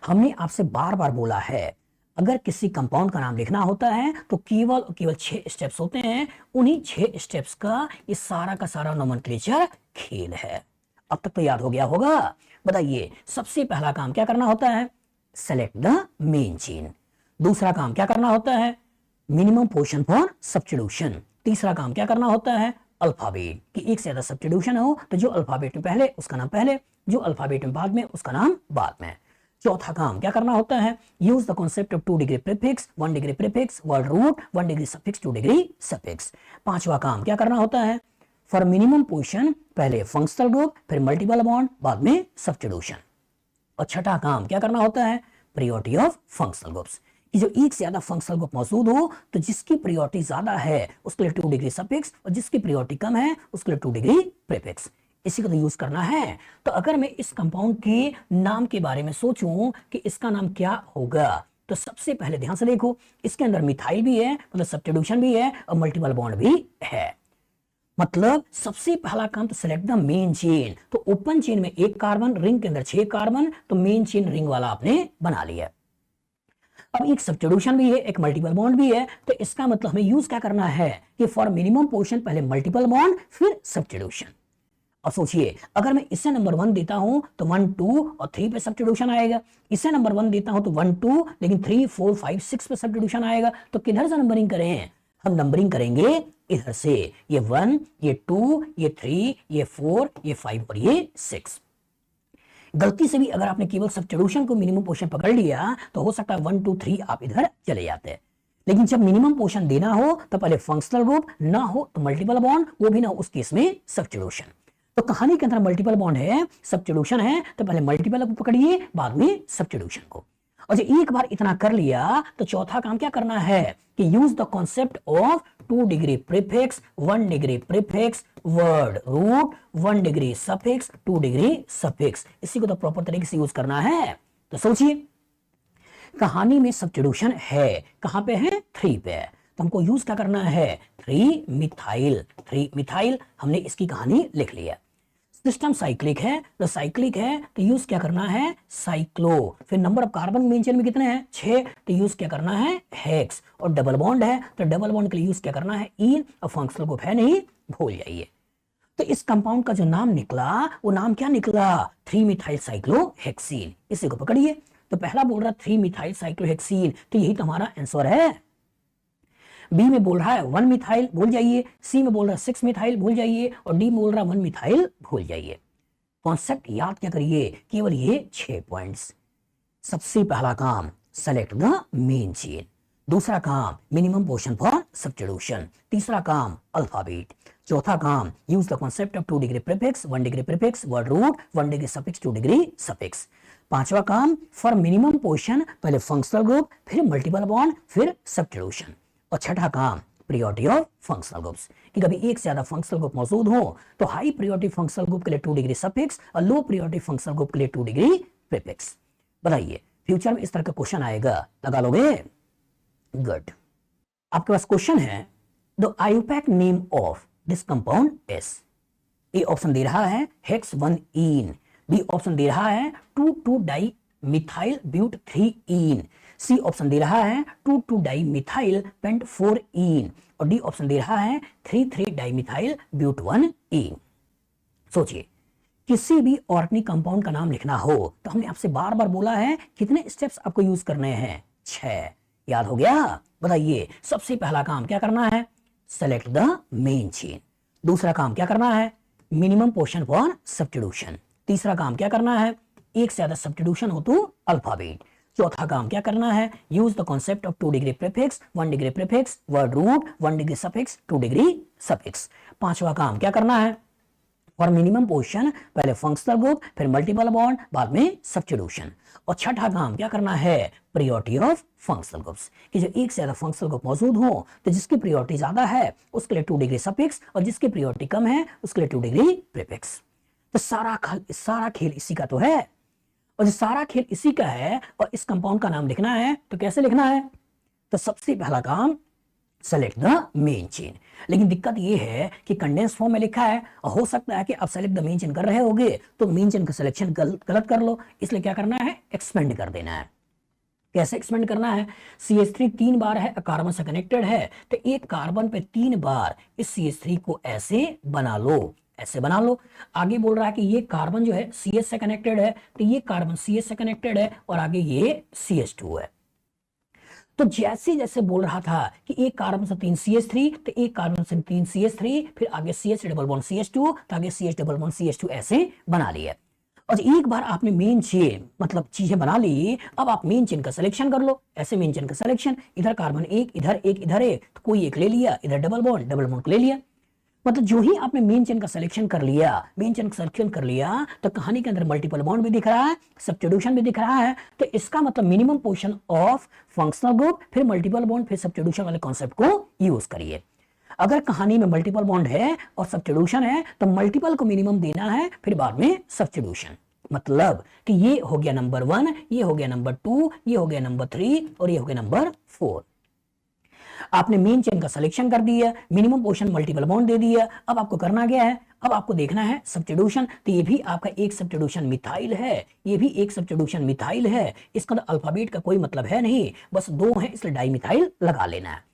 हमने आपसे बार बार बोला है अगर किसी कंपाउंड का नाम लिखना होता है तो केवल 6 स्टेप्स होते हैं, उन्हीं 6 स्टेप्स का ये सारा का सारा नोमेनक्लेचर खेल है। अब तक तो याद हो गया होगा। बताइए सबसे पहला काम क्या करना होता है, सेलेक्ट द मेन चेन। दूसरा काम क्या करना होता है, मिनिमम पोजीशन फॉर सब्स्टिट्यूशन। तीसरा काम क्या करना होता है, अल्फाबेट कि एक से ज्यादा सब्स्टिट्यूशन हो तो जो अल्फाबेट में पहले उसका नाम पहले, जो अल्फाबेट में बाद में उसका नाम बाद में। चौथा काम क्या करना होता है, use the concept of 2 degree prefix, 1 degree prefix, word root, 1 degree suffix, 2 degree suffix. पांचवा काम क्या करना होता है, फॉर मिनिमम पोजीशन पहले फंक्शनल ग्रुप फिर मल्टीपल बॉन्ड बाद में सब्स्टिट्यूशन। और छठा काम क्या करना होता है, प्रायोरिटी ऑफ फंक्शनल ग्रुप्स कि जो एक से ज्यादा फंक्शनल ग्रुप मौजूद हो तो जिसकी प्रायोरिटी ज्यादा है उसके लिए 2 डिग्री सफिक्स और जिसकी प्रायोरिटी कम है उसके लिए 2 डिग्री प्रीफिक्स। इसी को तो यूज करना है। तो अगर मैं इस कंपाउंड के नाम के बारे में सोचूं कि इसका नाम क्या होगा तो सबसे पहले ध्यान से देखो इसके अंदर मिथाइल भी है मतलब सब्स्टिट्यूशन भी है और मल्टीपल बॉन्ड भी है। मतलब सबसे पहला काम तो सिलेक्ट द मेन चेन। तो ओपन चेन में 1 कार्बन, रिंग के अंदर 6 कार्बन, तो मेन चेन रिंग वाला आपने बना लिया। अब एक सब्स्टिट्यूशन भी है एक मल्टीपल बॉन्ड भी है, तो इसका मतलब हमें यूज क्या करना है कि फॉर मिनिमम पोजीशन पहले मल्टीपल बॉन्ड फिर सब्स्टिट्यूशन। अब सोचिए अगर मैं इसे नंबर 1 देता हूं तो 1 2 और 3 पे सब्स्टिट्यूशन आएगा, इसे नंबर 1 देता हूं तो 1 2 लेकिन 3 4 5 6 पे सब्स्टिट्यूशन आएगा। तो किधर से नंबरिंग करें, हम नंबरिंग करेंगे इधर से, ये 1 ये 2 ये 3 ये 4 ये 5 और ये 6। गलती से भी अगर आपने केवल सब्स्टिट्यूशन को मिनिमम पोजीशन पकड़ लिया तो हो सकता है 1 2 3 आप इधर चले जाते हैं। लेकिन जब मिनिमम पोजीशन देना हो तो पहले फंक्शनल ग्रुप ना हो तो मल्टीपल बॉन्ड, वो भी ना हो उस केस में सब्स्टिट्यूशन। तो कहानी के अंदर मल्टीपल बॉन्ड है सब्स्टिट्यूशन है तो पहले मल्टीपल को पकड़िए बाद में सब्स्टिट्यूशन को। और जब एक बार इतना कर लिया तो चौथा काम क्या करना है कि use the concept of 2 degree prefix, 1 degree prefix, word root, 1 degree suffix, 2 degree suffix. इसी को तो प्रॉपर तरीके से यूज करना है। तो सोचिए कहानी में सब्स्टिट्यूशन है, कहां पे है 3 पे, तो हमको यूज क्या करना है 3 मिथाइल। हमने इसकी कहानी लिख लिया। सिस्टम साइक्लिक है तो साइक्लिक है तो यूज क्या करना है साइक्लो, फिर number of carbon main chain में कितने हैं 6, तो यूज क्या करना है हेक्स। और डबल बॉन्ड है तो डबल बॉन्ड के लिए यूज क्या करना है ईन, और फंक्शनल ग्रुप है नहीं भूल जाइए। तो इस कंपाउंड का जो नाम निकला वो नाम क्या निकला 3 मिथाइल साइक्लोहेक्सीन। इसी को पकड़िए। तो पहला बोल रहा 3 मिथाइल साइक्लोहेक्सीन, तो यही तो हमारा आंसर है। बी में बोल रहा है 1 मिथाइल भूल जाइए, सी में बोल रहा है 6 मिथाइल भूल जाइए और डी में बोल रहा है 1 मिथाइल भूल जाइए। कॉन्सेप्ट याद क्या करिए, केवल ये 6 पॉइंट्स। सबसे पहला काम सेलेक्ट द मेन चेन, दूसरा काम मिनिमम पोजीशन फॉर सब्स्टिट्यूशन, तीसरा काम अल्फाबेट, चौथा काम use the concept of 2 degree prefix, 1 degree prefix, word root, 1 degree suffix, 2 degree suffix. पांचवा काम फॉर मिनिमम पोजीशन पहले फंक्शनल ग्रुप फिर मल्टीपल बॉन्ड फिर सब्स्टिट्यूशन। और छठा काम प्रायोरिटी ऑफ फंक्शनल ग्रुप्स कि कभी एक से ज्यादा फंक्शनल ग्रुप मौजूद हो तो हाई प्रायोरिटी फंक्शनल ग्रुप के लिए 2 डिग्री सफिक्स और लो प्रायोरिटी फंक्शनल ग्रुप के लिए 2 डिग्री प्रीफिक्स। बताइए फ्यूचर में इस तरह का क्वेश्चन आएगा, लगा लोगे? गुड। आपके पास क्वेश्चन है the IUPAC name of this compound is, A option दे रहा है हेक्स-1-ईन, बी ऑप्शन दे रहा है 2,2-डाई मिथाइल ब्यूट 3-ईन, सी ऑप्शन दे रहा है 2,2-डाई मिथाइल पेंट 4-ईन और डी ऑप्शन दे रहा है 3,3-डाई मिथाइल ब्यूट 1-ईन। सोचिए किसी भी ऑर्गेनिक कंपाउंड का नाम लिखना हो तो हमने आपसे बार बार बोला है कितने स्टेप्स आपको यूज करने हैं 6। याद हो गया? बताइए सबसे पहला काम क्या करना है सेलेक्ट द मेन चेन, दूसरा काम क्या करना है मिनिमम पोजीशन फॉर सब्स्टिट्यूशन, तीसरा काम क्या करना है एक से ज्यादा सब्स्टिट्यूशन हो तो अल्फाबेट, चौथा काम क्या करना है use the concept of 2 degree prefix, 1 degree prefix, word root, 1 degree suffix, 2 degree suffix. पांचवा काम क्या करना है फॉर मिनिमम पोजीशन पहले फंक्शनल ग्रुप, फिर मल्टीपल बॉन्ड, बाद में सब्स्टिट्यूशन। और छठा काम क्या करना है, प्रायोरिटी ऑफ फंक्शनल ग्रुप्स, कि जो एक से ज्यादा फंक्शनल ग्रुप मौजूद हो तो जिसकी प्रायोरिटी ज्यादा है उसके लिए 2 डिग्री सफिक्स, और जिसकी प्रायोरिटी कम है उसके लिए 2 डिग्री प्रीफिक्स। तो सारा खेल इसी का तो है, और जो सारा खेल इसी का है और इस कंपाउंड का नाम लिखना है तो कैसे लिखना है, तो सबसे पहला काम सेलेक्ट द मेन चेन। लेकिन दिक्कत ये है कि कंडेंस फॉर्म में लिखा है, और हो सकता है कि आप सेलेक्ट द मेन चेन कर रहे होगे तो मेन चेन का सिलेक्शन गलत कर लो, इसलिए क्या करना है, एक्सपेंड कर देना है। कैसे एक्सपेंड करना है, CH3 3 बार है, कार्बन से कनेक्टेड है, तो एक कार्बन पे 3 बार इस CH3 को ऐसे बना लो, ऐसे बना लो। आगे बोल रहा है कि ये कार्बन जो है CH से कनेक्टेड है, तो ये कार्बन CH से कनेक्टेड है, और आगे ये CH2 है। तो जैसे जैसे बोल रहा था कि एक कार्बन से 3 CH3, तो एक कार्बन से 3 CH3, फिर आगे CH डबल बॉन्ड CH2, तो आगे CH डबल बॉन्ड CH2 ऐसे बना लिया। और एक बार आपने मेन चेन मतलब चीजें बना ली, अब आप मेन चेन का सिलेक्शन कर लो। ऐसे मेन चेन का सिलेक्शन, इधर कार्बन एक, इधर एक, इधर एक, तो कोई एक ले लिया, इधर डबल बॉन्ड ले लिया। मतलब जो ही आपने मेन चेन का सिलेक्शन कर लिया, मेन चेन का सिलेक्शन कर लिया, तो कहानी के अंदर मल्टीपल बॉन्ड भी दिख रहा है, सब्स्टिट्यूशन भी दिख रहा है। तो इसका मतलब minimum position of functional group, फिर मल्टीपल बॉन्ड, फिर सब्स्टिट्यूशन वाले कॉन्सेप्ट को यूज करिए। अगर कहानी में मल्टीपल बॉन्ड है और सब्स्टिट्यूशन है तो मल्टीपल को मिनिमम देना है, फिर बाद में सब्स्टिट्यूशन। मतलब कि ये हो गया नंबर 1, ये हो गया नंबर 2, ये हो गया नंबर 3, और ये हो गया नंबर 4। आपने मेन चेन का सिलेक्शन कर दिया, मिनिमम पोजीशन मल्टीपल बॉन्ड दे दिया। अब आपको करना क्या है, अब आपको देखना है सब्स्टिट्यूशन। तो ये भी आपका एक सब्स्टिट्यूशन मिथाइल है, ये भी एक सब्स्टिट्यूशन मिथाइल है। इसका तो अल्फाबेट का कोई मतलब है नहीं, बस 2 है इसलिए डाई मिथाइल लगा लेना है।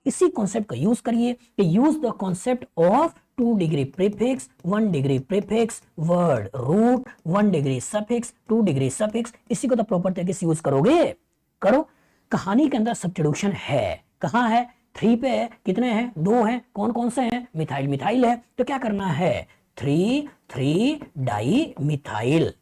इसी कॉन्सेप्ट का यूज करिए कि use the concept of 2 degree prefix, 1 degree prefix, word root, 1 degree suffix, 2 degree suffix. इसी को तो प्रॉपर तरीके से यूज करोगे। करो। कहानी के अंदर सब्स्टिट्यूशन है, कहां है, 3 पे है, कितने हैं, 2 हैं, कौन कौन से हैं, मिथाइल मिथाइल है। तो क्या करना है, 3 डाई मिथाइल,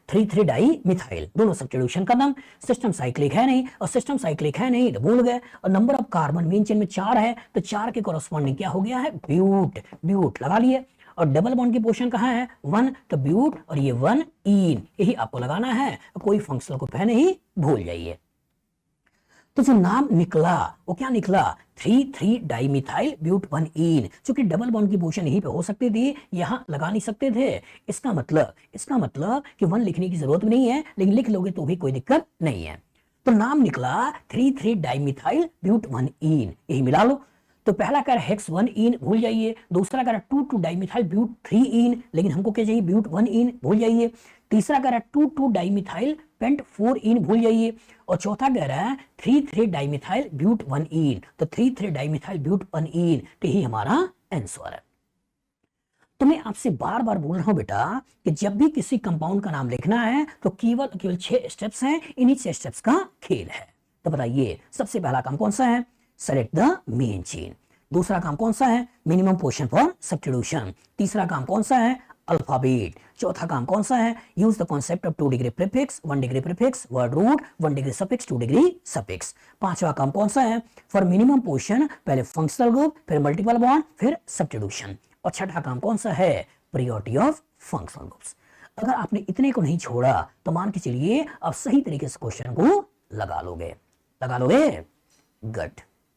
3 डाई मिथाइल, दोनों सब्स्टिट्यूशन का नाम। सिस्टम साइक्लिक है नहीं, और सिस्टम साइक्लिक है नहीं तो भूल गए। और number of carbon main chain में 4 है, तो 4 के कॉरेस्पॉन्डिंग क्या हो गया है, ब्यूट, ब्यूट लगा लिए। और डबल बॉन्ड की पोजीशन कहां है, 1, तो ब्यूट, और ये 1 इन, यही आपको लगाना है। कोई फंक्शनल को पहले ही भूल जाइए। तो जो नाम निकला वो क्या निकला, 3 डाइमिथाइल ब्यूट 1 इन। क्योंकि डबल बॉन्ड की पोजीशन यहीं पे हो सकती थी, यहां लगा नहीं सकते थे। इसका मतलब कि 1 लिखने की जरूरत भी नहीं है, लेकिन लिख लोगे तो भी कोई दिक्कत नहीं है। तो नाम निकला 3 डाइमिथाइल ब्यूट 1 इन, यही मिला लो। तो पहला कह रहा हेक्स 1 इन, भूल जाइए। दूसरा कह रहा 2 डाइमिथाइल ब्यूट 3 इन, लेकिन हमको क्या चाहिए, ब्यूट 1 इन, भूल जाइए। तीसरा कह रहा 2 डाइमिथाइल पेंट 4 इन, भूल जाइए। और चौथा कह रहा है 3 डाइमिथाइल ब्यूट 1 इन, तो 3 डाइमिथाइल ब्यूट 1 इन, तो यही हमारा आंसर है। तो मैं आपसे बार बार बोल रहा हूं बेटा कि जब भी किसी कंपाउंड का नाम लिखना है तो केवल 6 स्टेप्स हैं, इन्हीं 6 स्टेप्स का खेल है। तो बताइए सबसे पहला काम कौन सा है, सेलेक्ट द मेन चेन। दूसरा काम कौन सा है, मिनिमम पोजीशन फॉर सब्स्टिट्यूशन। तीसरा काम कौन सा है, अल्फाबेट। चौथा काम कौन सा है, use the concept of 2 degree prefix, 1 degree prefix, word root, 1 degree suffix, 2 degree suffix. पांचवा काम कौन सा है, फॉर मिनिमम पोजीशन पहले फंक्शनल ग्रुप, फिर मल्टीपल बॉन्ड, फिर सब्स्टिट्यूशन। और छठा काम कौन सा है, प्रायोरिटी ऑफ फंक्शनल ग्रुप्स। अगर आपने इतने को नहीं छोड़ा तो मान के चलिए आप सही तरीके से क्वेश्चन को लगा लोगे। गुड।